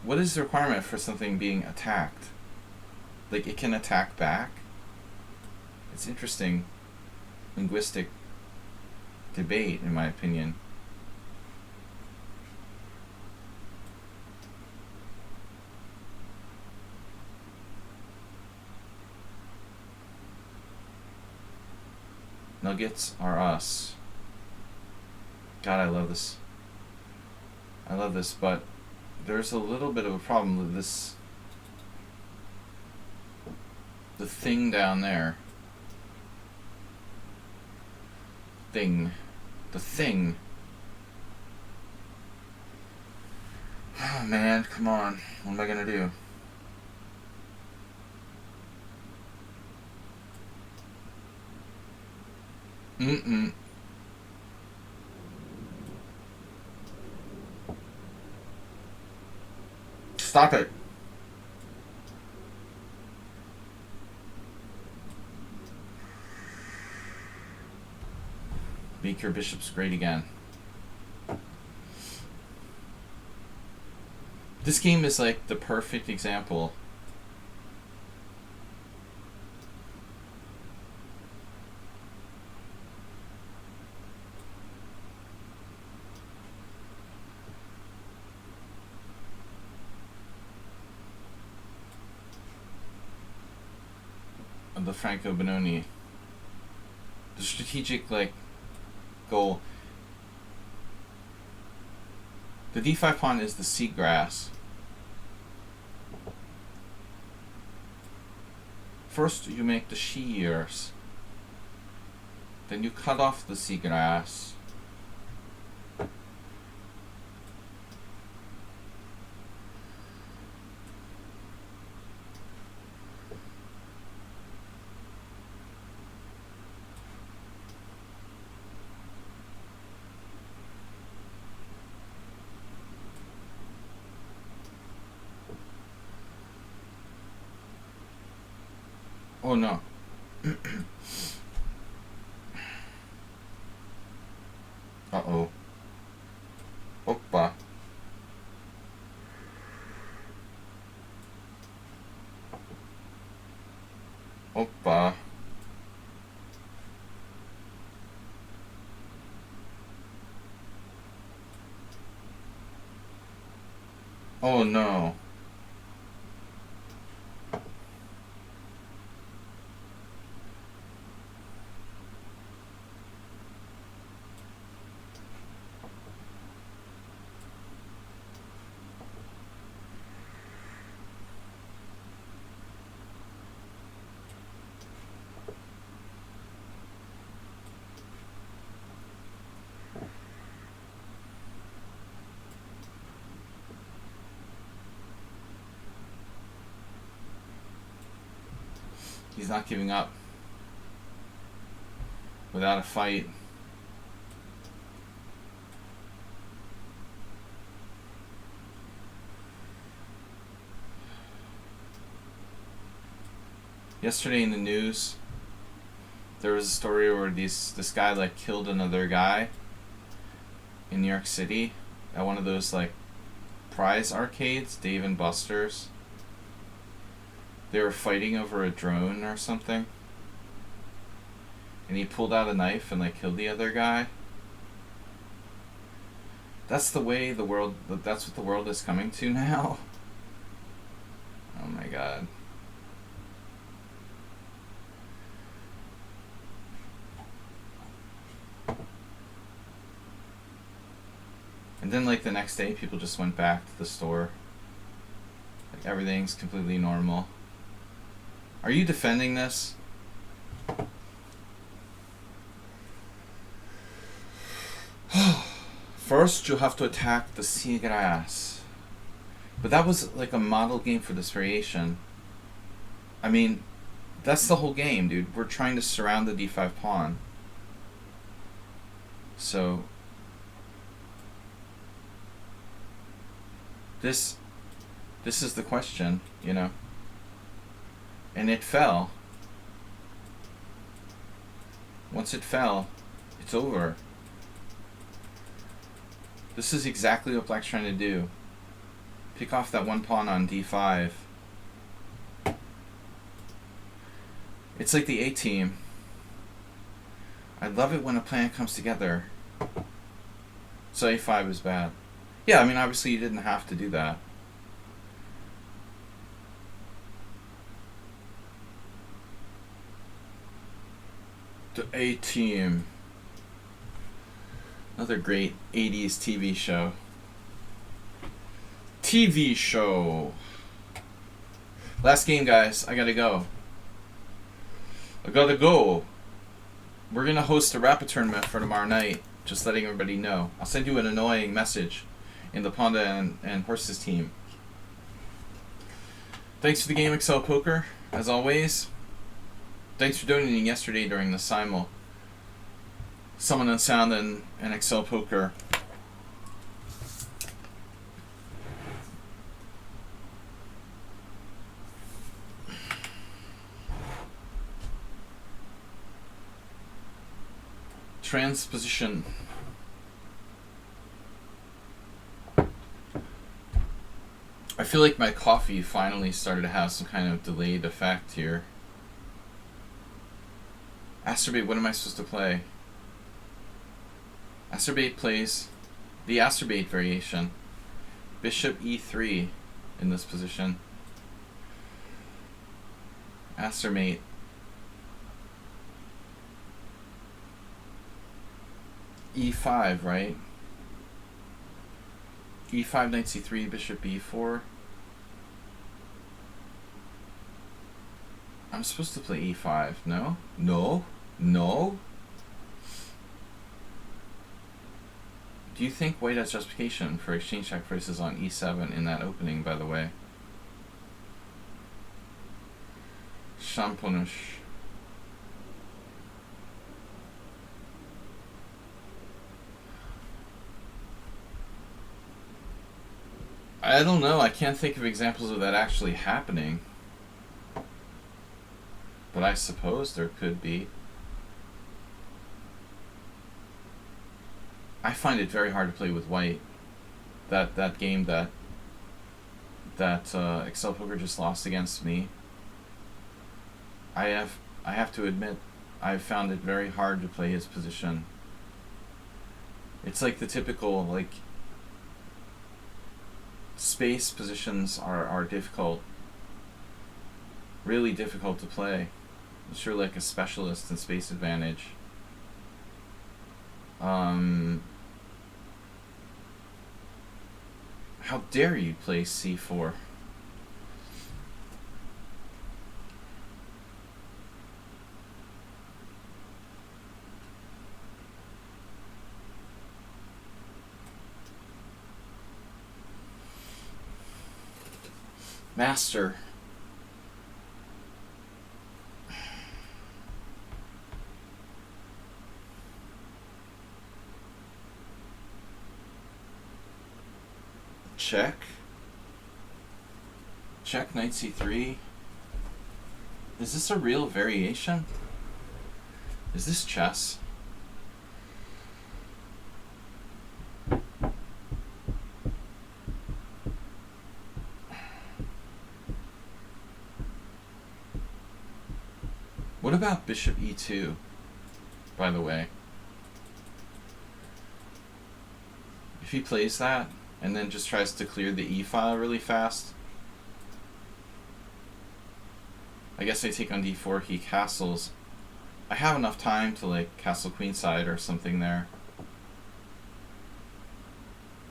Speaker 1: What is the requirement for something being attacked? Like, it can attack back? It's interesting linguistic debate, in my opinion. Nuggets are us. God, I love this. I love this, but there's a little bit of a problem with this. The thing down there. The thing. Oh man, come on. What am I gonna do? Stop it. Make your bishops great again. This game is like the perfect example. Of the Franco Benoni. The strategic goal. The d5 pawn is the seagrass. First you make the shears. Then you cut off the seagrass. Oh no. Uh-oh. Oppa. Oppa. Oh no. He's not giving up without a fight. Yesterday in the news, there was a story where this guy like killed another guy in New York City at one of those like prize arcades, Dave and Buster's. They were fighting over a drone or something, and he pulled out a knife and like killed the other guy. That's the way the world. That's what the world is coming to now. Oh my god. And then like the next day, people just went back to the store. Like everything's completely normal. Are you defending this? First, you'll have to attack the seagrass. But that was like a model game for this variation. I mean, that's the whole game, dude. We're trying to surround the d5 pawn. So, this is the question, you know. And it fell. Once it fell, it's over. This is exactly what Black's trying to do. Pick off that one pawn on d5. It's like the A-team. I love it when a plan comes together. So A5 is bad. Yeah, I mean, obviously you didn't have to do that. The A-team. Another great 80s TV show. TV show. Last game, guys. I gotta go. We're gonna host a rapid tournament for tomorrow night. Just letting everybody know. I'll send you an annoying message in the Ponda and Horses team. Thanks for the game, Excel Poker, as always. Thanks for donating yesterday during the Simul. Summon and Sound and Excel Poker. Transposition. I feel like my coffee finally started to have some kind of delayed effect here. Asterbait, what am I supposed to play? Asterbait plays the Asterbait variation. Bishop e3 in this position. Astermate. E5, right? E5, knight c3, bishop e4. I'm supposed to play e5, no? No? No? Do you think white has justification for exchange sacrifices on e7 in that opening, by the way? Champonish. I don't know. I can't think of examples of that actually happening. But I suppose there could be. I find it very hard to play with white. That game that Excel Poker just lost against me. I have to admit, I've found it very hard to play his position. It's like the typical, like, space positions are difficult, really difficult to play. Unless you're like a specialist in space advantage. How dare you play c4? Master. Check. Check, knight c3. Is this a real variation? Is this chess? What about bishop e2, by the way? If he plays that, and then just tries to clear the e-file really fast, I guess I take on d4, he castles. I have enough time to like castle queenside or something there.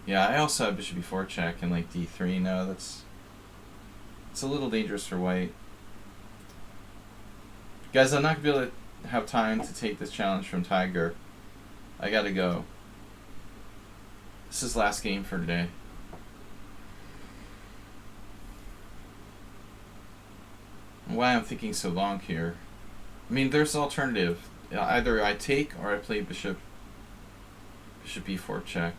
Speaker 1: Yeah, I also have bishop e4 check and like d3. No, it's a little dangerous for white. Guys, I'm not going to be able to have time to take this challenge from Tiger. I gotta go. This is last game for today. Why I'm thinking so long here. I mean, there's an alternative. Either I take or I play bishop e4 check.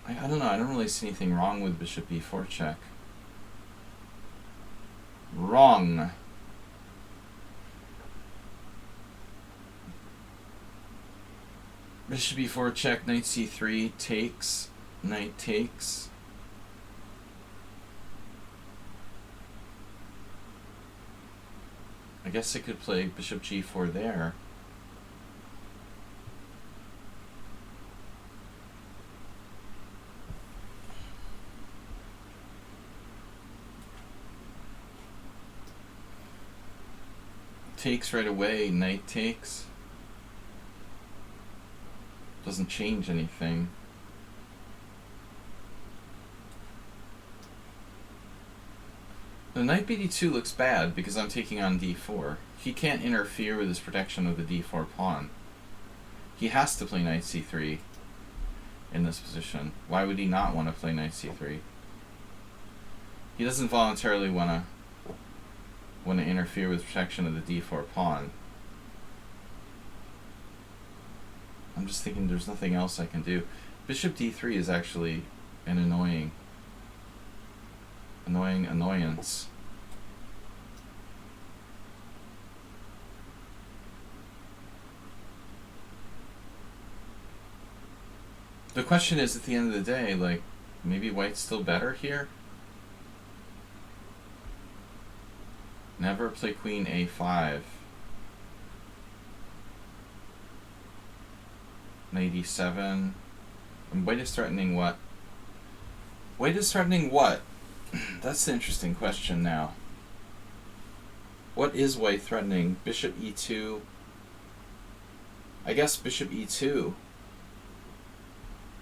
Speaker 1: I don't know, I don't really see anything wrong with bishop e4 check. Wrong. Bishop e4 check, knight c3, takes, knight takes. I guess I could play bishop g4 there. Takes right away, knight takes. Doesn't change anything. The knight bd2 looks bad because I'm taking on d4. He can't interfere with his protection of the d4 pawn. He has to play knight c3 in this position. Why would he not want to play knight c3? He doesn't voluntarily want to interfere with protection of the d4 pawn. I'm just thinking there's nothing else I can do. Bishop d3 is actually an annoyance. The question is, at the end of the day, like, maybe white's still better here? Never play queen a5. Knight e7. And white is threatening what? White is threatening what? That's the interesting question now. What is white threatening? Bishop e2. I guess bishop e2.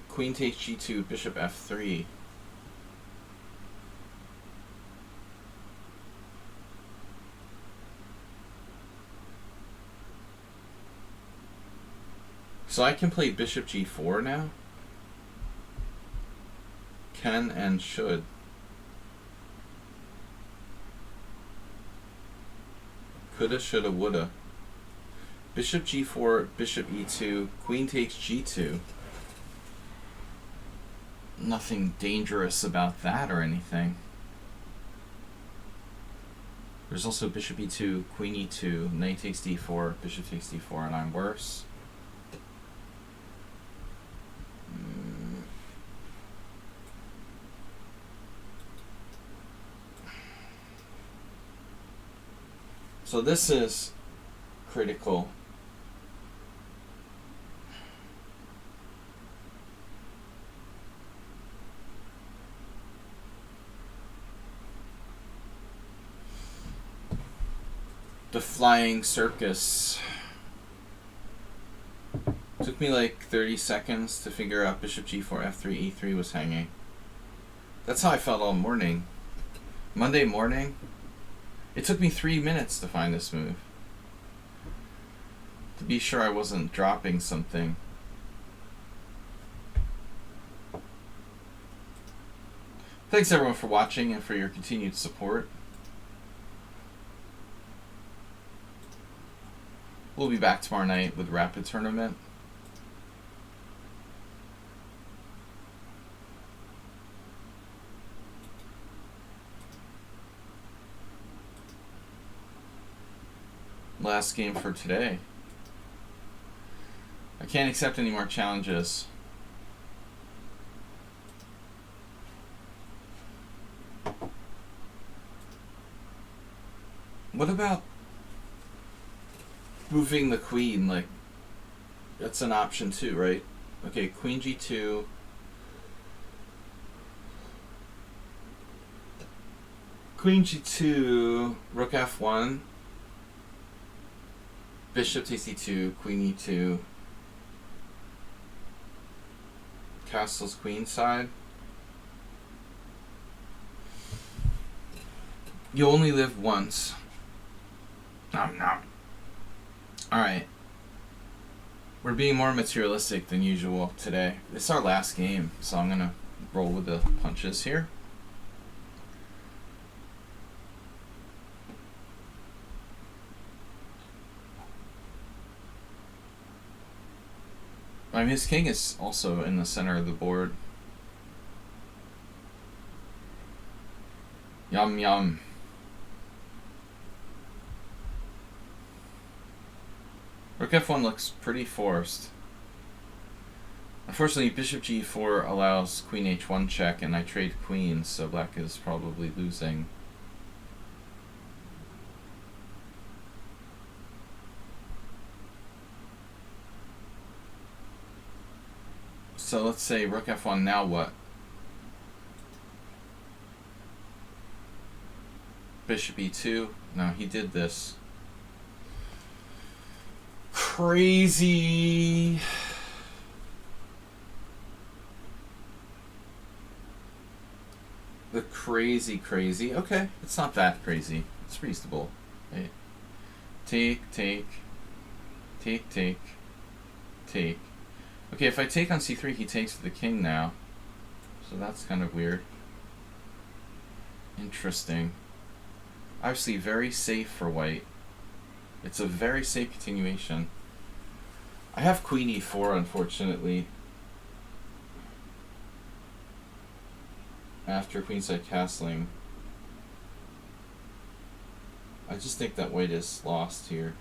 Speaker 1: Queen takes g2, bishop f3. So I can play bishop g4 now? Can and should. Coulda, shoulda, woulda. Bishop g4, bishop e2, queen takes g2. Nothing dangerous about that or anything. There's also bishop e2, queen e2, knight takes d4, bishop takes d4, and I'm worse. So this is critical. The flying circus. Took me like 30 seconds to figure out bishop g4, f3, e3 was hanging. That's how I felt all morning. Monday morning, it took me 3 minutes to find this move. To be sure I wasn't dropping something. Thanks everyone for watching and for your continued support. We'll be back tomorrow night with Rapid Tournament. Last game for today. I can't accept any more challenges. What about moving the queen? Like, that's an option too, right? Okay, queen g2. Queen g2, rook f1. Bishop takes e2, queen e2. Castle's queen side. You only live once. Nom nom. Alright. We're being more materialistic than usual today. It's our last game, so I'm gonna roll with the punches here. I mean, his king is also in the center of the board. Yum yum. Rook f1 looks pretty forced. Unfortunately, bishop g4 allows queen h1 check, and I trade queens, so black is probably losing. So let's say rook f1, now what? Bishop e2. No, he did this. Crazy. The crazy. Okay, it's not that crazy. It's reasonable. Right? Take. Okay, if I take on c3, he takes the king now. So that's kind of weird. Interesting. Obviously very safe for white. It's a very safe continuation. I have queen e4, unfortunately. After queenside castling. I just think that white is lost here.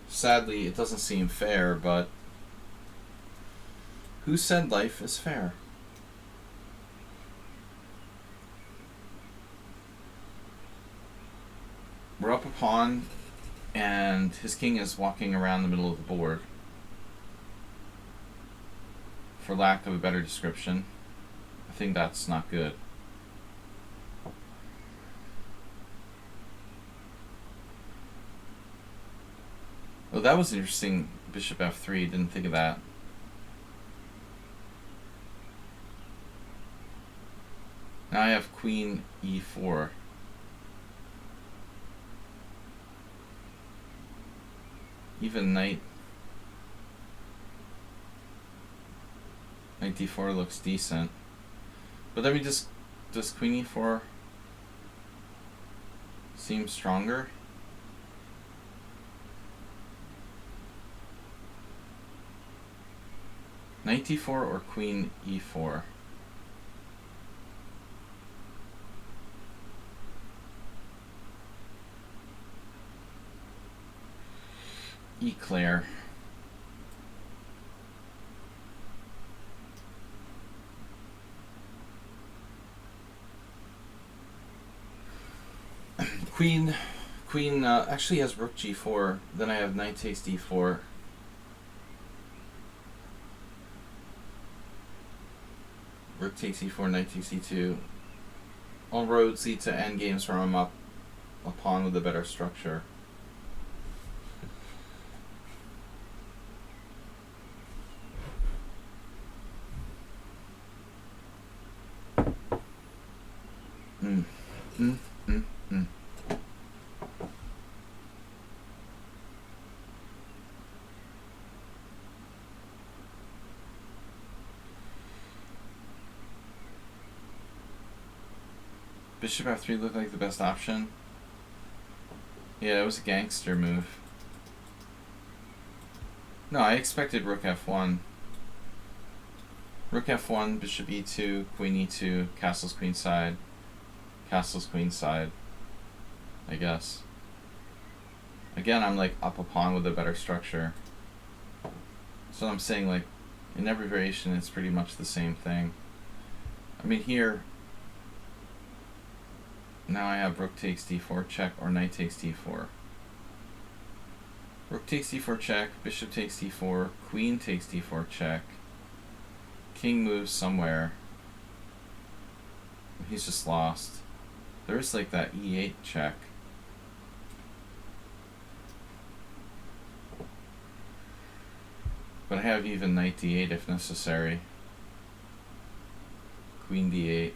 Speaker 1: Sadly, it doesn't seem fair, but who said life is fair? We're up a pawn, and his king is walking around the middle of the board. For lack of a better description, I think that's not good. Oh, that was interesting. Bishop f3, didn't think of that. Now I have queen e4. Even knight d4 looks decent. But then we just, does queen e4 seem stronger? Knight d4 or queen e4? Eclair. Queen actually has rook g4. Then I have knight takes d4. Rook takes e4, knight takes e2. All roads lead to endgames where I'm up a pawn with a better structure. Mm. Mm. Mm. Mm. Bishop f3 looked like the best option. Yeah, it was a gangster move. No, I expected rook f1. Rook f1, bishop e2, queen e2, castles queenside, castles queenside, I guess. Again, I'm like up a pawn with a better structure. So I'm saying, like, in every variation it's pretty much the same thing. I mean, here, now I have rook takes d4 check or knight takes d4. Rook takes d4 check, bishop takes d4, queen takes d4 check, king moves somewhere. He's just lost. There's like that e8 check. But I have even knight d8 if necessary. Queen d8.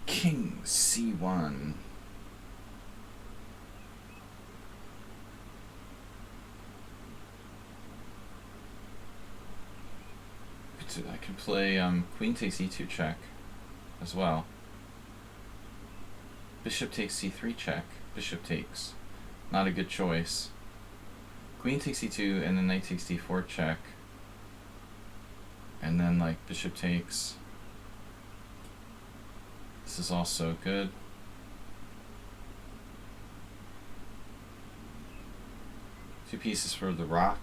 Speaker 1: King c1. I could play queen takes e2 check as well. Bishop takes c3 check. Bishop takes. Not a good choice. Queen takes e2 and then knight takes d4 check. And then like bishop takes. This is also good. Two pieces for the rock.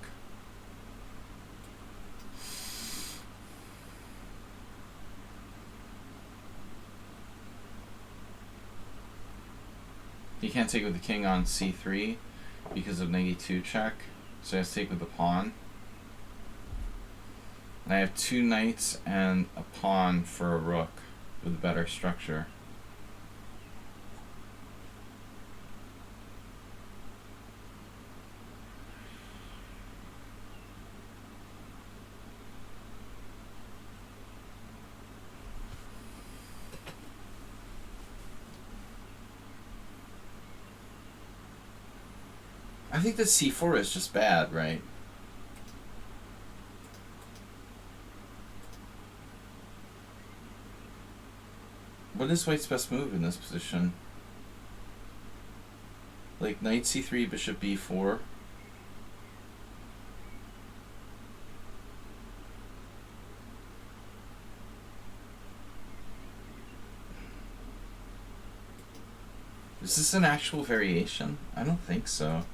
Speaker 1: You can't take with the king on c3 because of knight e2 check, so I have to take with the pawn. And I have two knights and a pawn for a rook with a better structure. I think that c4 is just bad, right? What is white's best move in this position? Like knight c3, bishop b4. Is this an actual variation? I don't think so.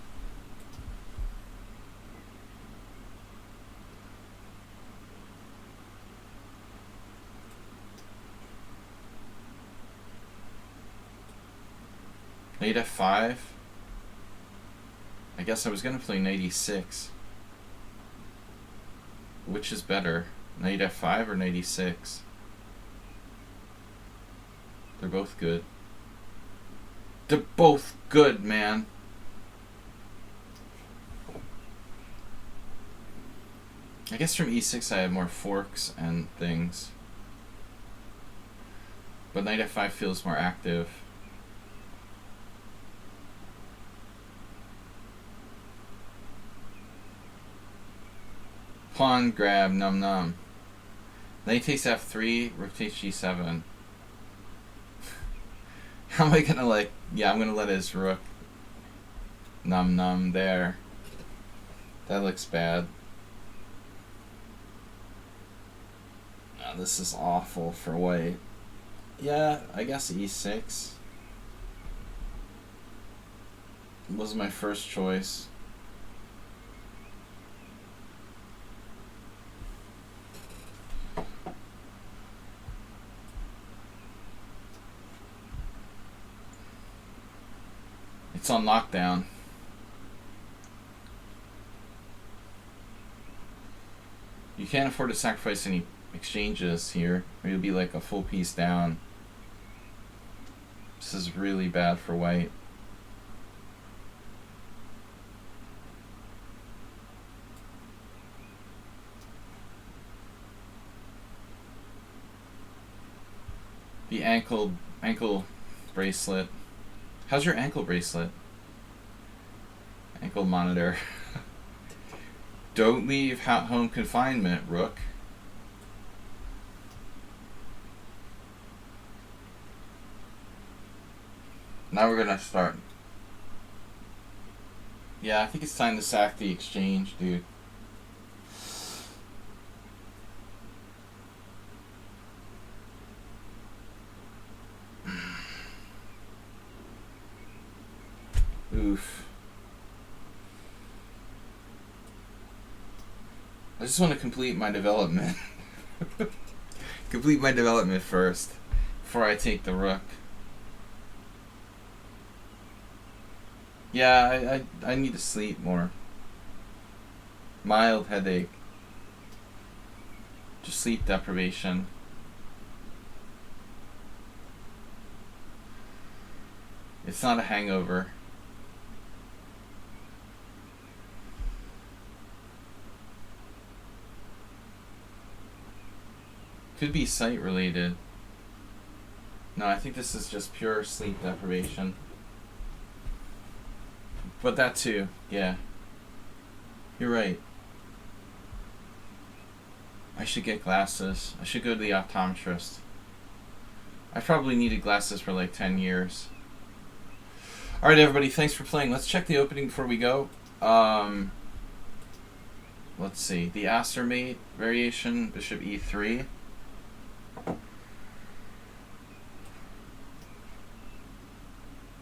Speaker 1: Knight f5. I guess I was going to play knight e6. Which is better? Knight f5 or knight e6? They're both good. They're both good, man. I guess from e6 I have more forks and things. But knight f5 feels more active. Pawn grab, num num. Knight takes f3, rook takes g7. How am I gonna like, yeah, I'm gonna let his rook num num there. That looks bad. Oh, this is awful for white. Yeah, I guess e6 was my first choice. It's on lockdown. You can't afford to sacrifice any exchanges here, or you'll be like a full piece down. This is really bad for white. The ankle bracelet. How's your ankle bracelet? Ankle monitor. Don't leave home confinement, Rook. Now we're gonna start. Yeah, I think it's time to sack the exchange, dude. Oof. I just want to complete my development. Complete my development first, before I take the rook. Yeah, I need to sleep more. Mild headache. Just sleep deprivation. It's not a hangover. Could be sight related. No, I think this is just pure sleep deprivation. But that too, yeah. You're right. I should get glasses. I should go to the optometrist. I probably needed glasses for like 10 years. Alright everybody, thanks for playing. Let's check the opening before we go. Let's see. The Aster mate variation, bishop e3.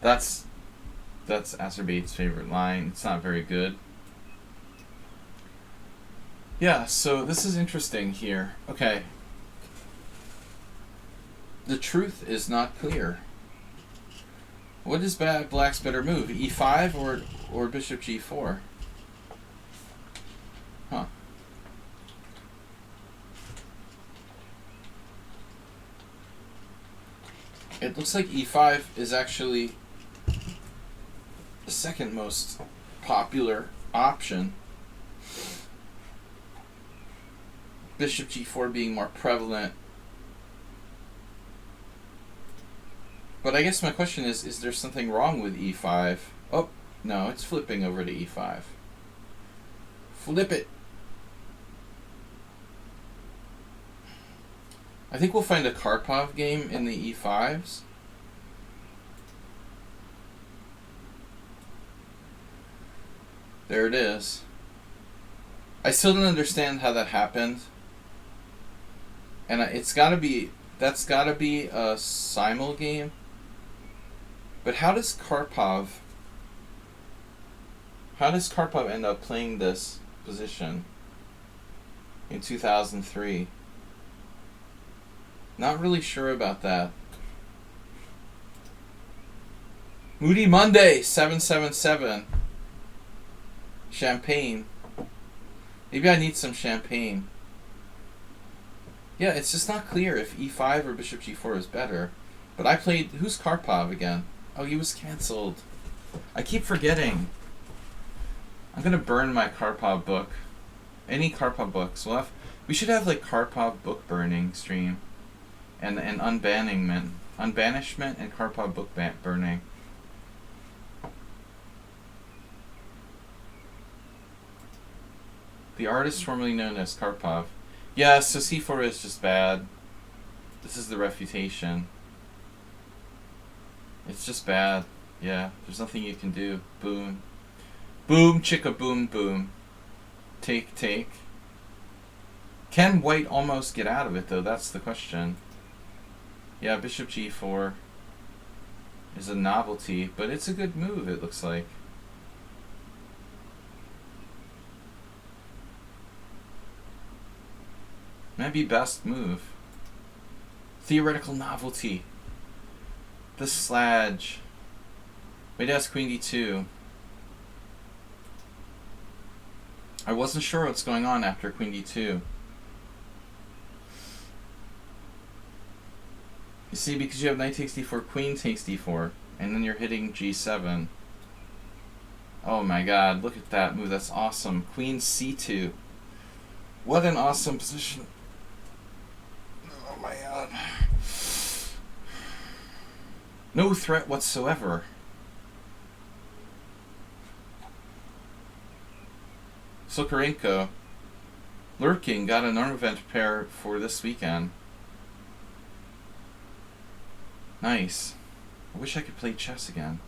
Speaker 1: That's Acerbate's favorite line. It's not very good. Yeah, so this is interesting here. Okay. The truth is not clear. What is black's better move? E5 or bishop g4? Huh. It looks like e5 is actually the second most popular option. Bishop g4 being more prevalent. But I guess my question is there something wrong with e5? Oh, no, it's flipping over to e5. Flip it. I think we'll find a Karpov game in the e5s. There it is. I still don't understand how that happened. And that's gotta be a simul game. But how does Karpov end up playing this position in 2003? Not really sure about that. Moody Monday 777. Champagne. Maybe I need some champagne. Yeah, it's just not clear if e5 or bishop g4 is better. But I played... Who's Karpov again? Oh, he was cancelled. I keep forgetting. I'm going to burn my Karpov book. Any Karpov books. We should have like Karpov book burning stream. And unbanishment and Karpov book burning. The artist formerly known as Karpov. Yeah, so c4 is just bad. This is the refutation. It's just bad. Yeah, there's nothing you can do. Boom. Boom, chicka boom, boom. Take, take. Can white almost get out of it, though? That's the question. Yeah, bishop g4 is a novelty, but it's a good move, it looks like. Might be best move. Theoretical novelty. The sludge. Wait, that's queen d2. I wasn't sure what's going on after queen d2. You see, because you have knight takes d4, queen takes d4, and then you're hitting g7. Oh my god, look at that move. That's awesome. Queen c2. What an awesome position. Oh my god. No threat whatsoever. Sokorenko, lurking, got an arm event prepared for this weekend. Nice. I wish I could play chess again.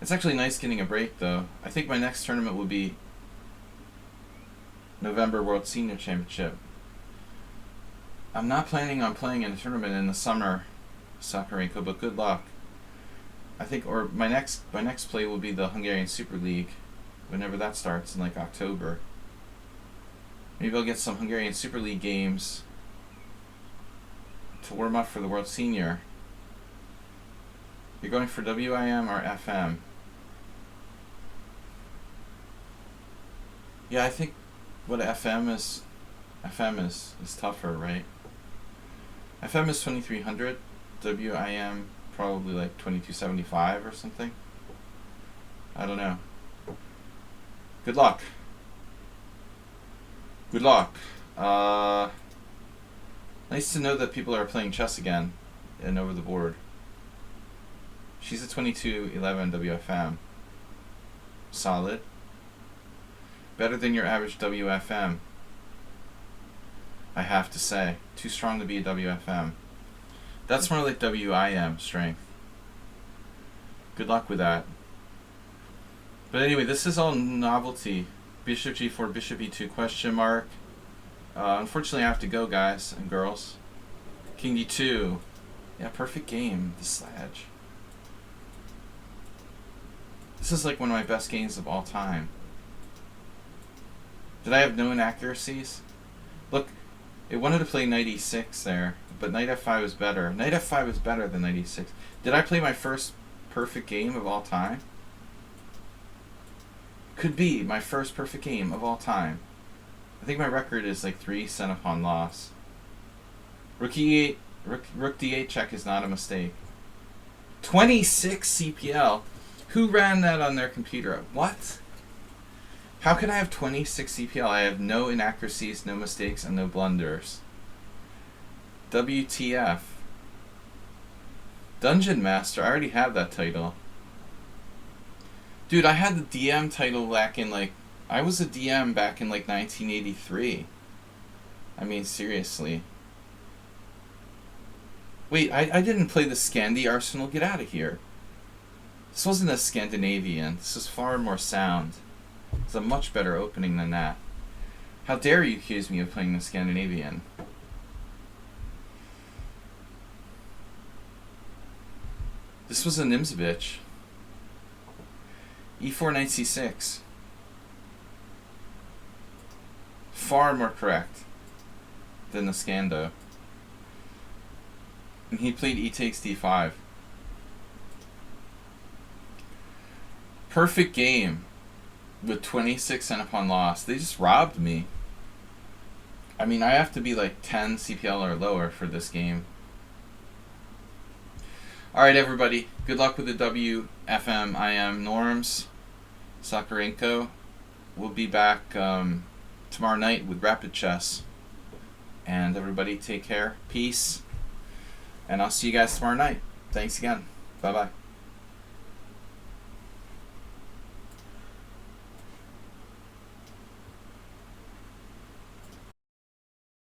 Speaker 1: It's actually nice getting a break, though. I think my next tournament will be November World Senior Championship. I'm not planning on playing in a tournament in the summer, Sokorenko, but good luck. I think, or my next play will be the Hungarian Super League, whenever that starts in like October. Maybe I'll get some Hungarian Super League games to warm up for the World Senior. You're going for WIM or FM? Yeah, I think what FM is tougher, right? FM is 2300, WIM probably like 2275 or something. I don't know. Good luck. Good luck. Nice to know that people are playing chess again and over the board. She's a 2211 WFM. Solid. Better than your average WFM, I have to say. Too strong to be a WFM. That's more like WIM strength. Good luck with that. But anyway, this is all novelty. Bishop g4, bishop e2, question mark. Unfortunately, I have to go, guys and girls. King d2. Yeah, perfect game. The sledge. This is like one of my best games of all time. Did I have no inaccuracies? Look, it wanted to play knight e6 there, but knight f5 was better. Knight f5 was better than knight e6. Did I play my first perfect game of all time? Could be my first perfect game of all time. I think my record is like 3 cent-upon loss. Rook e8, rook d8 check is not a mistake. 26 CPL. Who ran that on their computer? What? How can I have 26 CPL? I have no inaccuracies, no mistakes, and no blunders. WTF. Dungeon Master. I already have that title. Dude, I had the DM title back in like... I was a DM back in like 1983. I mean, seriously. Wait, I didn't play the Scandi Arsenal. Get out of here. This wasn't a Scandinavian. This is far more sound. It's a much better opening than that. How dare you accuse me of playing the Scandinavian? This was a Nimzovich. E4 knight c6. Far more correct than the Scando. And he played e takes d5. Perfect game with 26 cent-upon loss. They just robbed me. I mean, I have to be like 10 CPL or lower for this game. Alright, everybody. Good luck with the WFM norms. Sokorenko. We'll be back tomorrow night with Rapid Chess. And everybody take care. Peace. And I'll see you guys tomorrow night. Thanks again. Bye-bye.